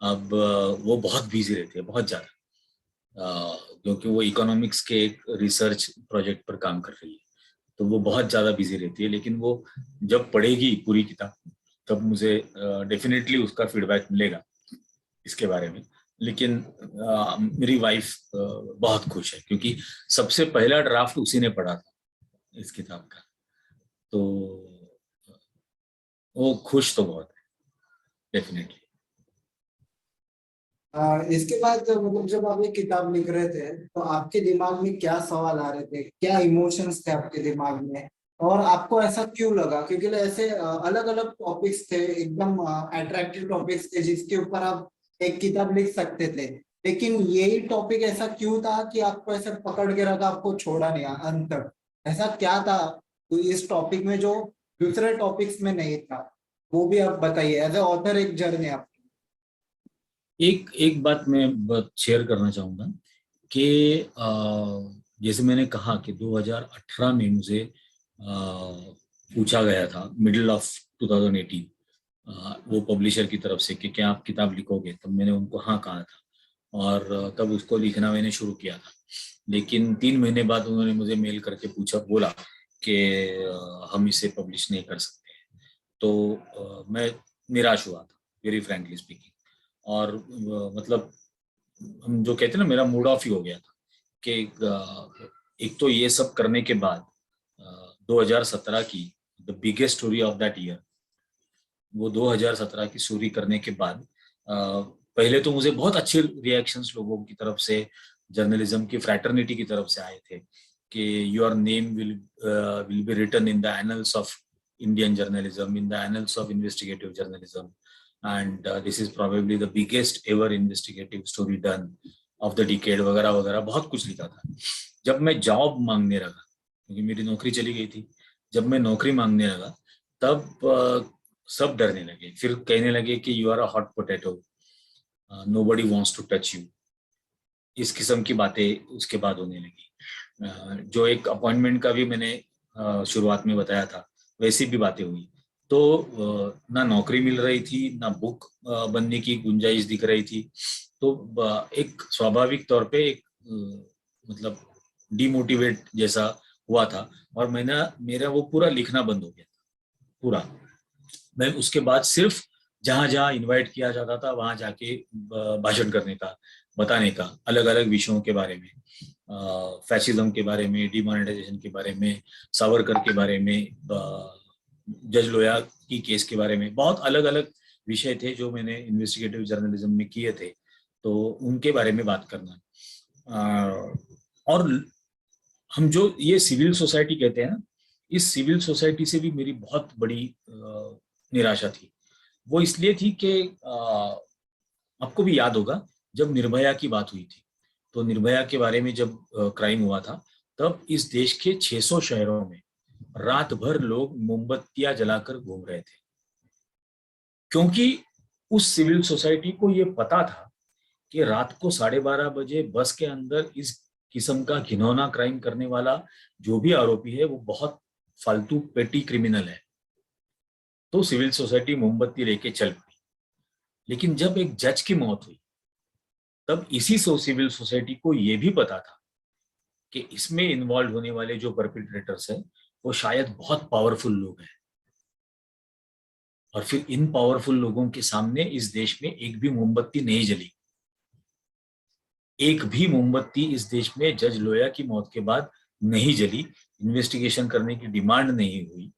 अब वो बहुत बिजी रहती है, बहुत ज़्यादा, क्योंकि वो इकोनॉमिक्स के एक रिसर्च प्रोजेक्ट पर काम कर रही है। तो वो बहुत ज़्यादा बिजी रहती है, लेकिन वो जब पढ़ेगी पूरी किताब तब मुझे डेफिनेटली उसका फीडबैक मिलेगा इसके बारे में। लेकिन मेरी वाइफ बहुत खुश है, क्योंकि सबसे पहला ड्राफ्ट उसी ने पढ़ा था इस किताब का। तो वो खुश तो बहुत है, डेफिनेटली। इसके बाद मतलब जब आप ये किताब लिख रहे थे, तो आपके दिमाग में क्या सवाल आ रहे थे, क्या इमोशंस थे आपके दिमाग में, और आपको ऐसा क्यों लगा? क्योंकि ऐसे अलग अलग टॉपिक्स थे, एकदम अट्रैक्टिव टॉपिक्स थे जिसके ऊपर आप एक किताब लिख सकते थे, लेकिन यही टॉपिक ऐसा क्यों था कि आपको ऐसे पकड़ के रखा, आपको छोड़ा नहीं अंत तक? ऐसा क्या था तो इस टॉपिक में जो दूसरे टॉपिक्स में नहीं था? वो भी आप बताइए, एज ए ऑथर एक जर्नी आप। एक एक बात मैं शेयर करना चाहूँगा कि जैसे मैंने कहा कि 2018 में मुझे पूछा गया था, मिडिल ऑफ 2018, वो पब्लिशर की तरफ से कि क्या आप किताब लिखोगे। तब मैंने उनको हाँ कहा था, और तब उसको लिखना मैंने शुरू किया था। लेकिन 3 महीने बाद उन्होंने मुझे मेल करके बोला कि हम इसे पब्लिश नहीं कर सकते। तो मैं निराश हुआ था, वेरी फ्रैंकली स्पीकिंग। और मतलब हम जो कहते हैं ना, मेरा मूड ऑफ ही हो गया था कि एक तो ये सब करने के बाद 2017 की the biggest story of that year, वो 2017 की स्टोरी करने के बाद पहले तो मुझे बहुत अच्छे रिएक्शंस लोगों की तरफ से, जर्नलिज्म की फ्रैटर्निटी की तरफ से आए थे कि your name will be written in the annals of Indian journalism, in the annals of investigative journalism, and this is probably the biggest ever investigative story done of the decade, वगैरह वगैरह बहुत कुछ लिखा था। जब मैं जॉब मांगने लगा, क्योंकि मेरी नौकरी चली गई थी, जब मैं नौकरी मांगने लगा तब सब डरने लगे, फिर कहने लगे कि you are a hot potato, nobody wants to touch you, इस किस्म की बातें उसके बाद होने लगी। जो एक अपॉइंटमेंट का भी मैंने शुरुआत में बताया था, वैसी भी बातें हुई। तो ना नौकरी मिल रही थी, ना बुक बनने की गुंजाइश दिख रही थी। तो एक स्वाभाविक तौर पे एक मतलब डिमोटिवेट जैसा हुआ था, और मेरा वो पूरा लिखना बंद हो गया था, पूरा। मैं उसके बाद सिर्फ जहां जहां इनवाइट किया जाता था वहां जाके भाषण करने का, बताने का, अलग अलग विषयों के बारे में, फैशिज्म के बारे में, डिमोनेटाइजेशन के बारे में, सावरकर के बारे में, जज लोया की केस के बारे में, बहुत अलग अलग विषय थे जो मैंने इन्वेस्टिगेटिव जर्नलिज्म में किए थे। तो उनके बारे में बात करना, और हम जो ये सिविल सोसाइटी कहते हैं ना, इस सिविल सोसाइटी से भी मेरी बहुत बड़ी निराशा थी। वो इसलिए थी कि आपको भी याद होगा जब निर्भया की बात हुई थी, तो निर्भया के बारे में जब क्राइम हुआ था, तब इस देश के 600 शहरों में रात भर लोग मोमबत्तियां जलाकर घूम रहे थे, क्योंकि उस सिविल सोसाइटी को ये पता था कि रात को 12:30 बजे बस के अंदर इस किस्म का घिनौना क्राइम करने वाला जो भी आरोपी है वो बहुत फालतू पेटी क्रिमिनल है। तो सिविल सोसाइटी मोमबत्ती लेके चल पड़ी। लेकिन जब एक जज की मौत हुई, तब इसी सिविल सोसाइटी को ये भी पता था कि इसमें इन्वॉल्व होने वाले जो परपिट्रेटर्स हैं वो शायद बहुत पावरफुल लोग हैं, और फिर इन पावरफुल लोगों के सामने इस देश में एक भी मोमबत्ती नहीं जली। एक भी मोमबत्ती इस देश में जज लोया की मौत के बाद नहीं जली। इन्वेस्टिगेशन करने की डिमांड नहीं हुई,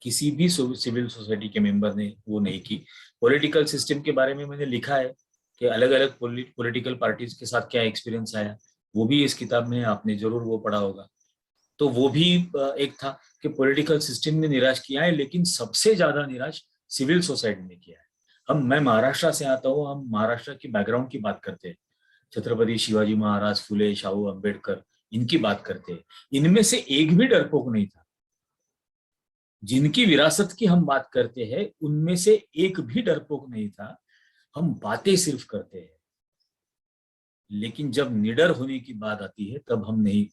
किसी भी सिविल सोसाइटी के मेंबर ने वो नहीं की। पॉलिटिकल सिस्टम के बारे में मैंने लिखा है कि अलग अलग पॉलिटिकल पार्टीज के साथ क्या एक्सपीरियंस आया, वो भी इस किताब में है, आपने जरूर वो पढ़ा होगा। तो वो भी एक था कि पॉलिटिकल सिस्टम ने निराश किया है, लेकिन सबसे ज्यादा निराश सिविल सोसाइटी ने किया है। मैं महाराष्ट्र से आता हूँ, हम महाराष्ट्र की बैकग्राउंड की बात करते हैं, छत्रपति शिवाजी महाराज, फुले शाहू अम्बेडकर, इनकी बात करते हैं। इनमें से एक भी डरपोक नहीं था। जिनकी विरासत की हम बात करते हैं उनमें से एक भी डरपोक नहीं था। हम बातें सिर्फ करते हैं, लेकिन जब निडर होने की बात आती है तब हम नहीं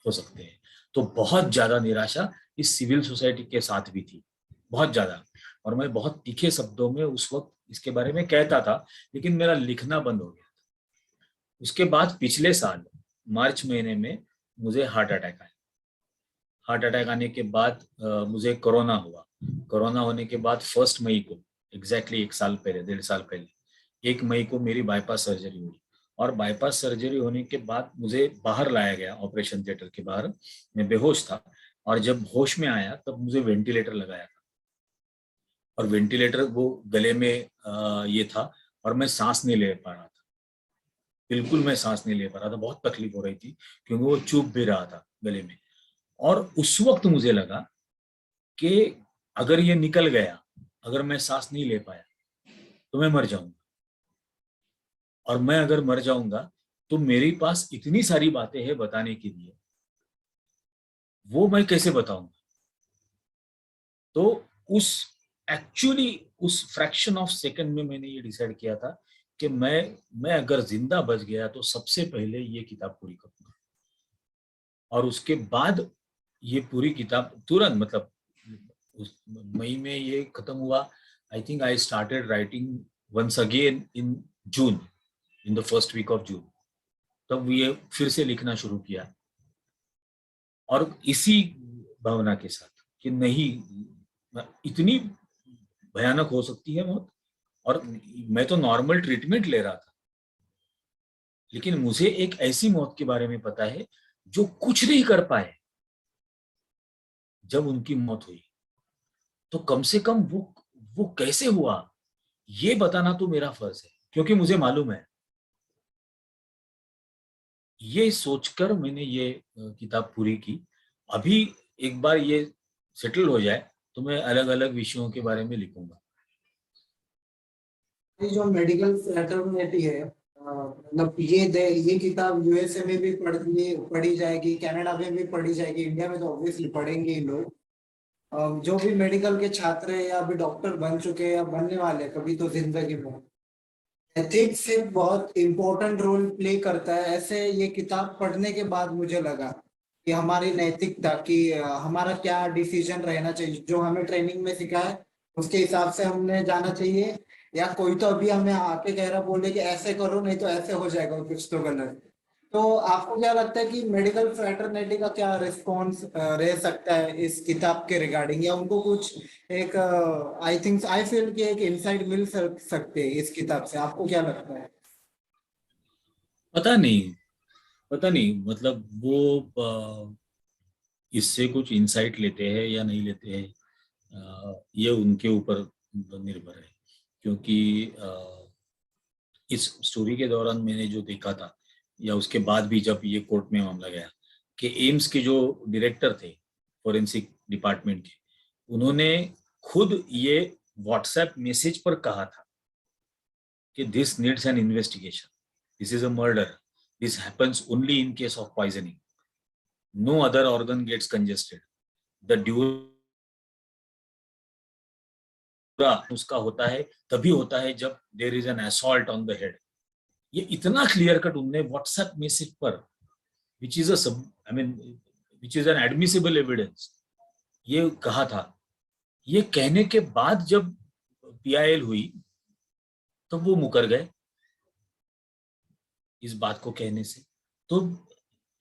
हो सकते हैं। तो बहुत ज्यादा निराशा इस सिविल सोसाइटी के साथ भी थी, बहुत ज्यादा। और मैं बहुत तीखे शब्दों में उस वक्त इसके बारे में कहता था, लेकिन मेरा लिखना बंद हो गया था। उसके बाद पिछले साल मार्च महीने में मुझे हार्ट अटैक आया। हार्ट अटैक आने के बाद मुझे कोरोना हुआ। कोरोना होने के बाद 1 मई को, एग्जैक्टली 1 साल पहले, 1.5 साल पहले, 1 मई को मेरी बाईपास सर्जरी हुई। और बाईपास सर्जरी होने के बाद मुझे बाहर लाया गया, ऑपरेशन थिएटर के बाहर। मैं बेहोश था, और जब होश में आया तब मुझे वेंटिलेटर लगाया था। और वेंटिलेटर वो गले में ये था, और मैं सांस नहीं ले पा रहा था। बिल्कुल मैं सांस नहीं ले पा रहा था, बहुत तकलीफ हो रही थी, क्योंकि वो चुभ भी रहा था गले में। और उस वक्त मुझे लगा कि अगर ये निकल गया, अगर मैं सांस नहीं ले पाया, तो मैं मर जाऊंगा। और मैं अगर मर जाऊंगा तो मेरे पास इतनी सारी बातें हैं बताने के लिए, वो मैं कैसे बताऊंगा। तो उस एक्चुअली उस फ्रैक्शन ऑफ सेकंड में मैंने ये डिसाइड किया था कि मैं अगर जिंदा बच गया तो सबसे पहले ये किताब पूरी करूंगा। और उसके बाद ये पूरी किताब तुरंत, मतलब उस मई में ये खत्म हुआ। I think I started writing once again in June, in the first week of June. तब ये फिर से लिखना शुरू किया, और इसी भावना के साथ कि नहीं, इतनी भयानक हो सकती है मौत। और मैं तो नॉर्मल ट्रीटमेंट ले रहा था, लेकिन मुझे एक ऐसी मौत के बारे में पता है जो कुछ नहीं कर पाए। जब उनकी मौत हुई तो कम से कम वो कैसे हुआ, ये बताना तो मेरा फर्ज है, क्योंकि मुझे मालूम है। ये सोचकर मैंने ये किताब पूरी की। अभी एक बार ये सेटल हो जाए तो मैं अलग अलग विषयों के बारे में लिखूंगा। ये जो मेडिकल फ्रेटर्निटी है, मतलब ये किताब यूएसए में भी पढ़ी जाएगी, कनाडा में भी पढ़ी जाएगी, इंडिया में तो ऑब्वियसली पढ़ेंगे ही लोग। जो भी मेडिकल के छात्र हैं या अभी डॉक्टर बन चुके हैं या बनने वाले हैं कभी तो जिंदगी में, एथिक्स एक बहुत इम्पोर्टेंट रोल प्ले करता है। ऐसे ये किताब पढ़ने के बाद मुझे लगा कि हमारी नैतिकता की हमारा क्या डिसीजन रहना चाहिए, जो हमें ट्रेनिंग में सिखाया उसके हिसाब से हमने जाना चाहिए, या कोई तो अभी हमें आके कह रहा बोले कि ऐसे करो नहीं तो ऐसे हो जाएगा कुछ तो गलत। तो आपको क्या लगता है कि मेडिकल फ्रेटर्निटी का क्या रिस्पॉन्स रह सकता है इस किताब के रिगार्डिंग, या उनको कुछ एक आई फील कि एक इंसाइट मिल सकते हैं इस किताब से, आपको क्या लगता है? पता नहीं, पता नहीं, मतलब वो इससे कुछ इंसाइट लेते हैं या नहीं लेते हैं, ये उनके ऊपर निर्भर है। क्योंकि इस स्टोरी के दौरान मैंने जो देखा था, या उसके बाद भी जब ये कोर्ट में मामला गया, कि एम्स के जो डायरेक्टर थे फोरेंसिक डिपार्टमेंट के, उन्होंने खुद ये व्हाट्सएप मैसेज पर कहा था कि this needs an investigation, this is a murder, this happens only in case of poisoning, no other organ gets congested, the उसका होता है तभी होता है जब there is an assault on the head. ये इतना क्लियर कट उनने व्हाट्सएप मैसेज पर, which is I mean which is an admissible evidence, ये कहा था। ये कहने के बाद जब पीआईएल हुई तब वो मुकर गए। इस बात को कहने से। तो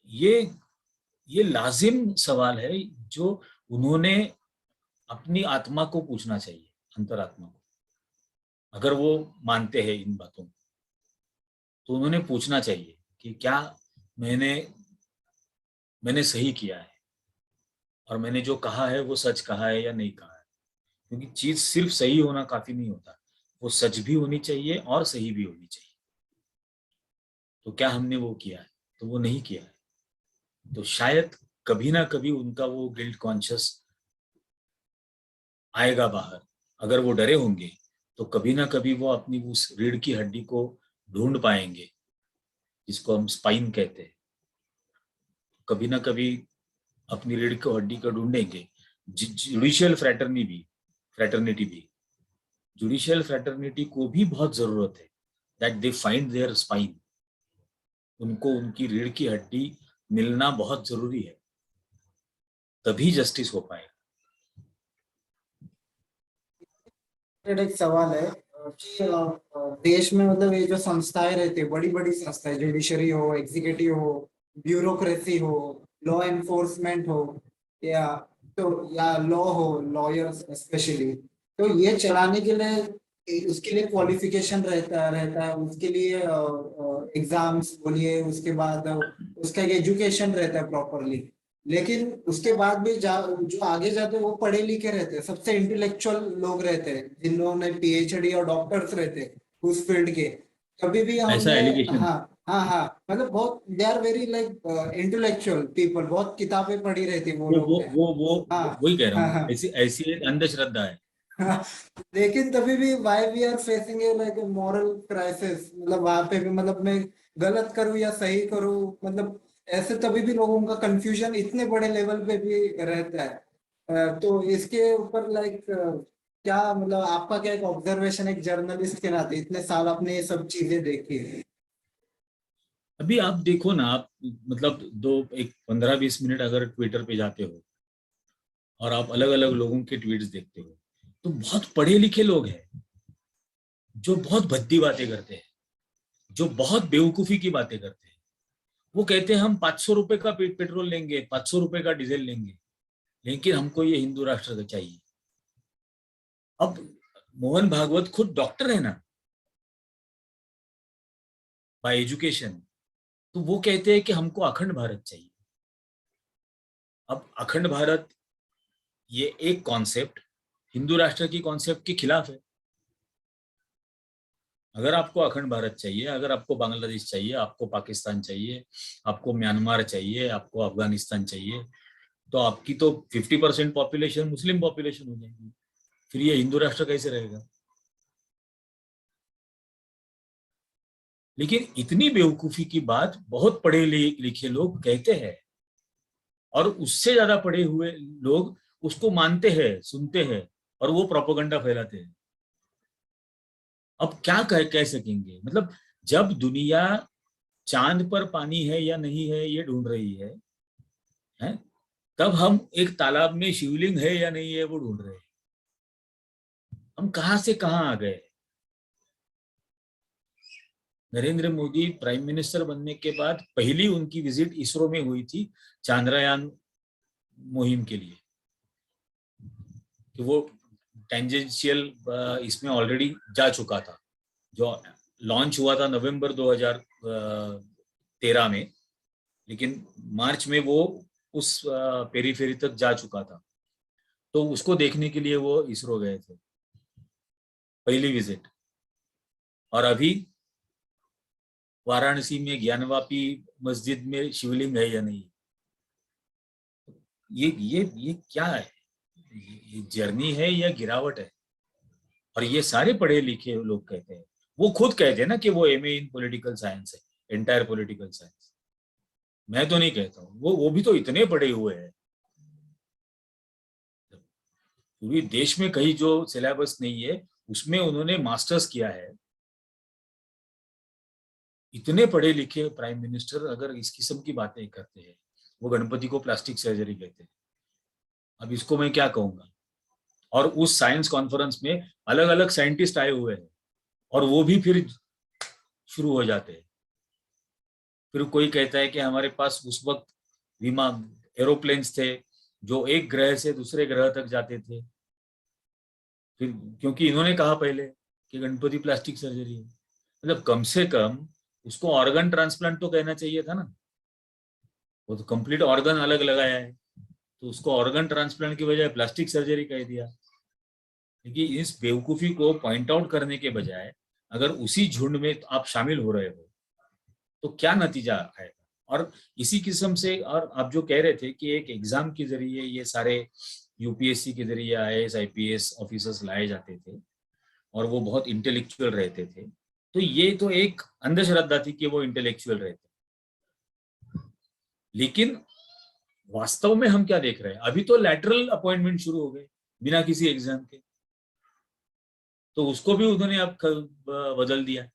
ये लाजिम सवाल है जो उन्होंने अपनी आत्मा को पूछना चाहिए, अंतरात्मा को। अगर वो मानते हैं इन बातों को तो उन्होंने पूछना चाहिए कि क्या मैंने मैंने सही किया है और मैंने जो कहा है वो सच कहा है या नहीं कहा है। क्योंकि चीज सिर्फ सही होना काफी नहीं होता, वो सच भी होनी चाहिए और सही भी होनी चाहिए। तो क्या हमने वो किया है? तो वो नहीं किया है। तो शायद कभी ना कभी उनका वो गिल्ट कॉन्शियस आएगा बाहर। अगर वो डरे होंगे तो कभी ना कभी वो अपनी उस रीढ़ की हड्डी को ढूंढ पाएंगे, जिसको हम स्पाइन कहते हैं। कभी ना कभी अपनी रीढ़ की हड्डी को ढूंढेंगे। जुडिशियल फ्रेटर्निटी भी जुडिशियल फ्रेटर्निटी को भी बहुत जरूरत है, that they find their spine. उनको उनकी रीढ़ की हड्डी मिलना बहुत जरूरी है, तभी जस्टिस हो पाएगा। एक सवाल है कि देश में मतलब ये जो संस्थाएं रहती है, बड़ी बड़ी संस्थाएं, जुडिशरी हो, एग्जीक्यूटिव हो, ब्यूरोक्रेसी हो, लॉ एनफोर्समेंट हो, या या लॉ हो, लॉयर्स स्पेशली, तो ये चलाने के लिए उसके लिए क्वालिफिकेशन रहता है, उसके लिए एग्जाम्स बोलिए, उसके बाद उसका एजुकेशन रहता है प्रॉपरली। लेकिन उसके बाद भी जो आगे जाते हैं वो पढ़े लिखे रहते हैं, सबसे इंटेलेक्चुअल लोग रहते हैं, जिन्होंने पीएचडी और डॉक्टर्स रहते हैं उस फील्ड के। कभी भी ऐसा हमने, एलिगेशन हाँ हाँ हाँ, मतलब बहुत they are very like intellectual people, बहुत किताबें पढ़ी रहती है वो लोग ने। हाँ वही कह रहा हाँ हूँ, हाँ ऐसी ऐसी एक अंधश्रद्धा है। हाँ। लेकिन तभी भी why we are facing a like moral crisis, मतलब वहां पे भी, मतलब मैं गलत करूँ या सही करूँ, मतलब ऐसे तभी भी लोगों का कंफ्यूजन इतने बड़े लेवल पे भी रहता है। तो इसके ऊपर लाइक क्या, मतलब आपका क्या एक ऑब्जर्वेशन, एक जर्नलिस्ट के नाते इतने साल आपने ये सब चीजें देखी है। अभी आप देखो ना, आप मतलब दो एक 15-20 मिनट अगर ट्विटर पे जाते हो और आप अलग अलग लोगों के ट्वीट्स देखते हो, तो बहुत पढ़े लिखे लोग हैं जो बहुत भद्दी बातें करते हैं, जो बहुत बेवकूफी की बातें करते हैं। वो कहते हैं हम 500 रुपए का पेट्रोल लेंगे, 500 रुपए का डीजल लेंगे, लेकिन हमको ये हिंदू राष्ट्र का चाहिए। अब मोहन भागवत खुद डॉक्टर है ना, बाय एजुकेशन, तो वो कहते हैं कि हमको अखंड भारत चाहिए। अब अखंड भारत ये एक कॉन्सेप्ट हिंदू राष्ट्र की कॉन्सेप्ट के खिलाफ है। अगर आपको अखंड भारत चाहिए, अगर आपको बांग्लादेश चाहिए, आपको पाकिस्तान चाहिए, आपको म्यांमार चाहिए, आपको अफगानिस्तान चाहिए, तो आपकी तो 50% पॉपुलेशन मुस्लिम पॉपुलेशन हो जाएगी। फिर ये हिंदू राष्ट्र कैसे रहेगा? लेकिन इतनी बेवकूफी की बात बहुत पढ़े लिखे लोग कहते हैं, और उससे ज्यादा पढ़े हुए लोग उसको मानते हैं, सुनते हैं, और वो प्रोपोगंडा फैलाते हैं। अब क्या कह सकेंगे? मतलब जब दुनिया चांद पर पानी है या नहीं है ये ढूंढ रही है, तब हम एक तालाब में शिवलिंग है या नहीं है वो ढूंढ रहे हैं। हम कहां से कहां आ गए? नरेंद्र मोदी प्राइम मिनिस्टर बनने के बाद पहली उनकी विजिट इसरो में हुई थी, चांद्रयान मुहिम के लिए। कि वो टेंजेंशियल इसमें ऑलरेडी जा चुका था, जो लॉन्च हुआ था नवंबर 2013 में, लेकिन मार्च में वो उस पेरीफेरी तक जा चुका था। तो उसको देखने के लिए वो इसरो गए थे, पहली विजिट। और अभी वाराणसी में ज्ञानवापी मस्जिद में शिवलिंग है या नहीं? ये क्या है? ये जर्नी है या गिरावट है? और ये सारे पढ़े लिखे लोग कहते हैं, वो खुद कहते हैं ना कि वो एमए इन पॉलिटिकल साइंस है, एंटायर पॉलिटिकल साइंस। मैं तो नहीं कहता हूँ, वो भी तो इतने पढ़े हुए हैं। पूरी देश में कहीं जो सिलेबस नहीं है उसमें उन्होंने मास्टर्स किया है। इतने पढ़े लिखे प्राइम मिनिस्टर अगर इस किस्म की बातें करते हैं, वो गणपति को प्लास्टिक सर्जरी कहते हैं। अब इसको मैं क्या कहूंगा? और उस साइंस कॉन्फ्रेंस में अलग अलग साइंटिस्ट आए हुए हैं, और वो भी फिर शुरू हो जाते हैं फिर कोई कहता है कि हमारे पास उस वक्त विमान एरोप्लेन्स थे जो एक ग्रह से दूसरे ग्रह तक जाते थे। फिर क्योंकि इन्होंने कहा पहले कि गणपति प्लास्टिक सर्जरी है, मतलब कम से कम उसको ऑर्गन ट्रांसप्लांट तो कहना चाहिए था ना। वो तो कंप्लीट ऑर्गन अलग लगाया है, तो उसको ऑर्गन ट्रांसप्लांट की बजाय प्लास्टिक सर्जरी कह दिया। लेकिन इस बेवकूफी को पॉइंट आउट करने के बजाय अगर उसी झुंड में आप शामिल हो रहे हो तो क्या नतीजा आएगा। और इसी किस्म से, और आप जो कह रहे थे कि एक एग्जाम के जरिए ये सारे यूपीएससी के जरिए आईएएस आईपीएस ऑफिसर्स लाए जाते थे और वो बहुत इंटेलेक्चुअल रहते थे, तो ये तो एक अंधश्रद्धा थी कि वो इंटेलेक्चुअल रहते। लेकिन वास्तव में हम क्या देख रहे हैं, अभी तो लैटरल अपॉइंटमेंट शुरू हो गए बिना किसी एग्जाम के, तो उसको भी उन्होंने अब बदल दिया।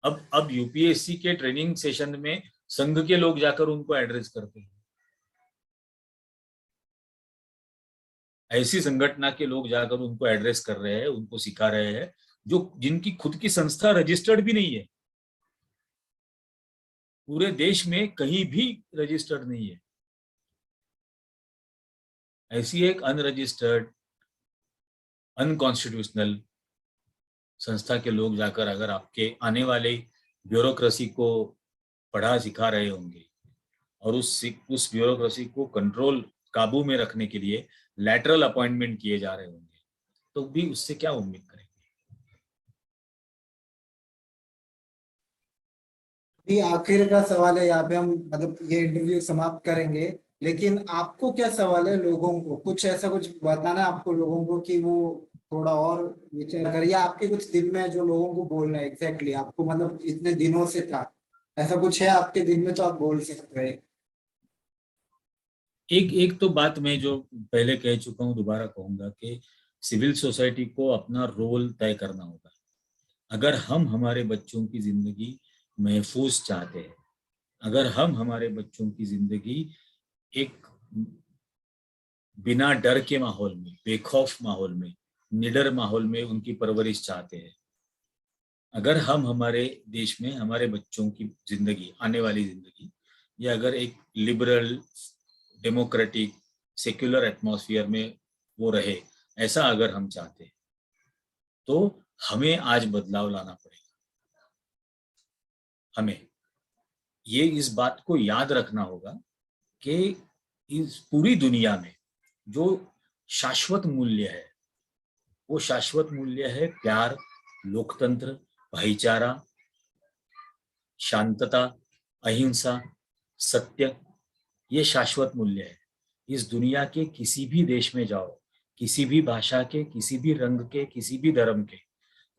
अब यूपीएससी के ट्रेनिंग सेशन में संघ के लोग जाकर उनको एड्रेस करते हैं, ऐसी संगठना के लोग जाकर उनको एड्रेस कर रहे हैं, उनको सिखा रहे हैं, जो जिनकी खुद की संस्था रजिस्टर्ड भी नहीं है, पूरे देश में कहीं भी रजिस्टर्ड नहीं है। ऐसी एक अनरजिस्टर्ड अनकॉन्स्टिट्यूशनल संस्था के लोग जाकर अगर आपके आने वाले ब्यूरोक्रेसी को पढ़ा सिखा रहे होंगे और उस ब्यूरोक्रेसी को कंट्रोल काबू में रखने के लिए लैटरल अपॉइंटमेंट किए जा रहे होंगे, तो भी उससे क्या उम्मीद करेंगे। ये आखिर का सवाल है, यहाँ पे हम मतलब ये इंटरव्यू समाप्त करेंगे, लेकिन आपको क्या सवाल है, लोगों को कुछ ऐसा कुछ बताना है आपको लोगों को कि वो थोड़ा और विचार करिए, आपके कुछ दिल में है जो लोगों को बोलना है एग्जैक्टली आपको, मतलब इतने दिनों से था, ऐसा कुछ है आपके दिल में तो आप बोल सकते हैं। एक एक तो बात मैं जो पहले कह चुका हूं, दोबारा कहूंगा कि सिविल सोसाइटी को अपना रोल तय करना होगा। अगर हम हमारे बच्चों की जिंदगी महफूज चाहते हैं, अगर हम हमारे बच्चों की जिंदगी एक बिना डर के माहौल में, बेखौफ माहौल में, निडर माहौल में उनकी परवरिश चाहते हैं, अगर हम हमारे देश में हमारे बच्चों की जिंदगी, आने वाली जिंदगी, या अगर एक लिबरल डेमोक्रेटिक सेक्युलर एटमॉस्फेयर में वो रहे, ऐसा अगर हम चाहते हैं तो हमें आज बदलाव लाना पड़ेगा। हमें ये इस बात को याद रखना होगा कि इस पूरी दुनिया में जो शाश्वत मूल्य है, वो शाश्वत मूल्य है प्यार, लोकतंत्र, भाईचारा, शांतता, अहिंसा, सत्य। ये शाश्वत मूल्य है। इस दुनिया के किसी भी देश में जाओ, किसी भी भाषा के, किसी भी रंग के, किसी भी धर्म के,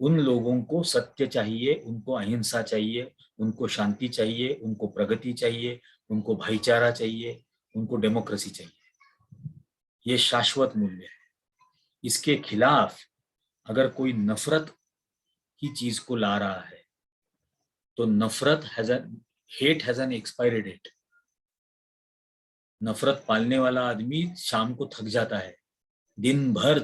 उन लोगों को सत्य चाहिए, उनको अहिंसा चाहिए, उनको शांति चाहिए, उनको प्रगति चाहिए, उनको भाईचारा चाहिए, उनको डेमोक्रेसी चाहिए। ये शाश्वत मूल्य है। इसके खिलाफ अगर कोई नफरत की चीज को ला रहा है तो नफरत hate has an expiry date. नफरत पालने वाला आदमी शाम को थक जाता है, दिन भर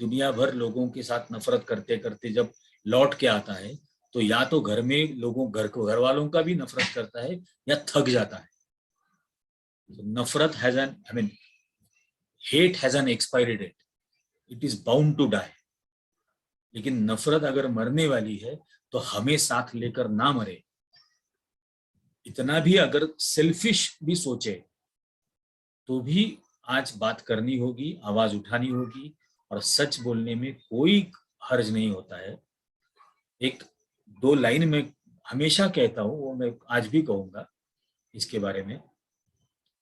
दुनिया भर लोगों के साथ नफरत करते करते जब लौट के आता है तो या तो घर में लोगों घर वालों का भी नफरत करता है या थक जाता है। तो नफरत has an I mean hate has an expiry date, it is bound to die. लेकिन नफरत अगर मरने वाली है तो हमें साथ लेकर ना मरे। इतना भी अगर सेल्फिश भी सोचे तो भी आज बात करनी होगी, आवाज उठानी होगी, और सच बोलने में कोई हर्ज नहीं होता है। एक दो लाइन में हमेशा कहता हूं, वो मैं आज भी कहूंगा इसके बारे में,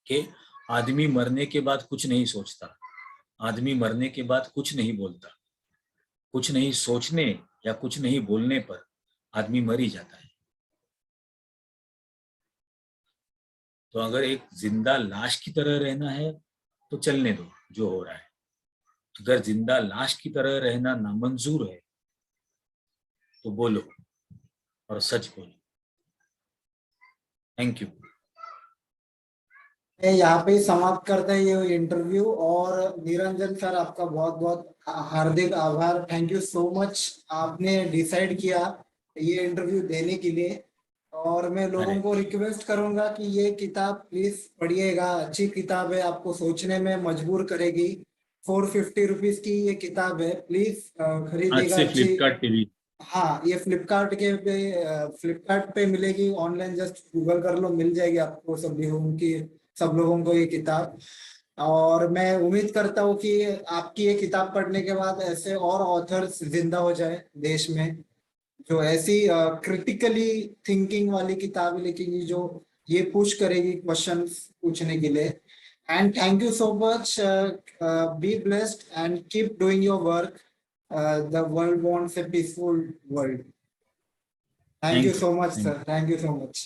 कि आदमी मरने के बाद कुछ नहीं सोचता, आदमी मरने के बाद कुछ नहीं बोलता। कुछ नहीं सोचने या कुछ नहीं बोलने पर आदमी मर ही जाता है। तो अगर एक जिंदा लाश की तरह रहना है तो चलने दो जो हो रहा है। अगर जिंदा लाश की तरह रहना नामंजूर है तो बोलो और सच बोलो। Thank you. मैं यहाँ पे ही समाप्त करते हैं ये इंटरव्यू, और निरंजन सर आपका बहुत बहुत हार्दिक आभार, थैंक यू सो मच। आपने डिसाइड किया ये इंटरव्यू देने के लिए। और मैं लोगों अरे को रिक्वेस्ट करूंगा कि ये किताब प्लीज पढ़िएगा, अच्छी किताब है, आपको सोचने में मजबूर करेगी। 450 रुपीज की ये किताब है, प्लीज आज खरीदिएगा, से अच्छी। फ्लिपकार्ट टीवी। हाँ, ये फ्लिपकार्ट पे मिलेगी, ऑनलाइन जस्ट गूगल कर लो, मिल जाएगी आपको सब लोगों को ये किताब। और मैं उम्मीद करता हूँ कि आपकी ये किताब पढ़ने के बाद ऐसे और ऑथर्स जिंदा हो जाए देश में, जो ऐसी क्रिटिकली थिंकिंग वाली किताब लिखेगी, जो ये पुश करेगी क्वेश्चंस पूछने के लिए। And thank you so much, be blessed and keep doing your work, the world wants a peaceful world. Thank you thank you. so much, sir. Thank you so much.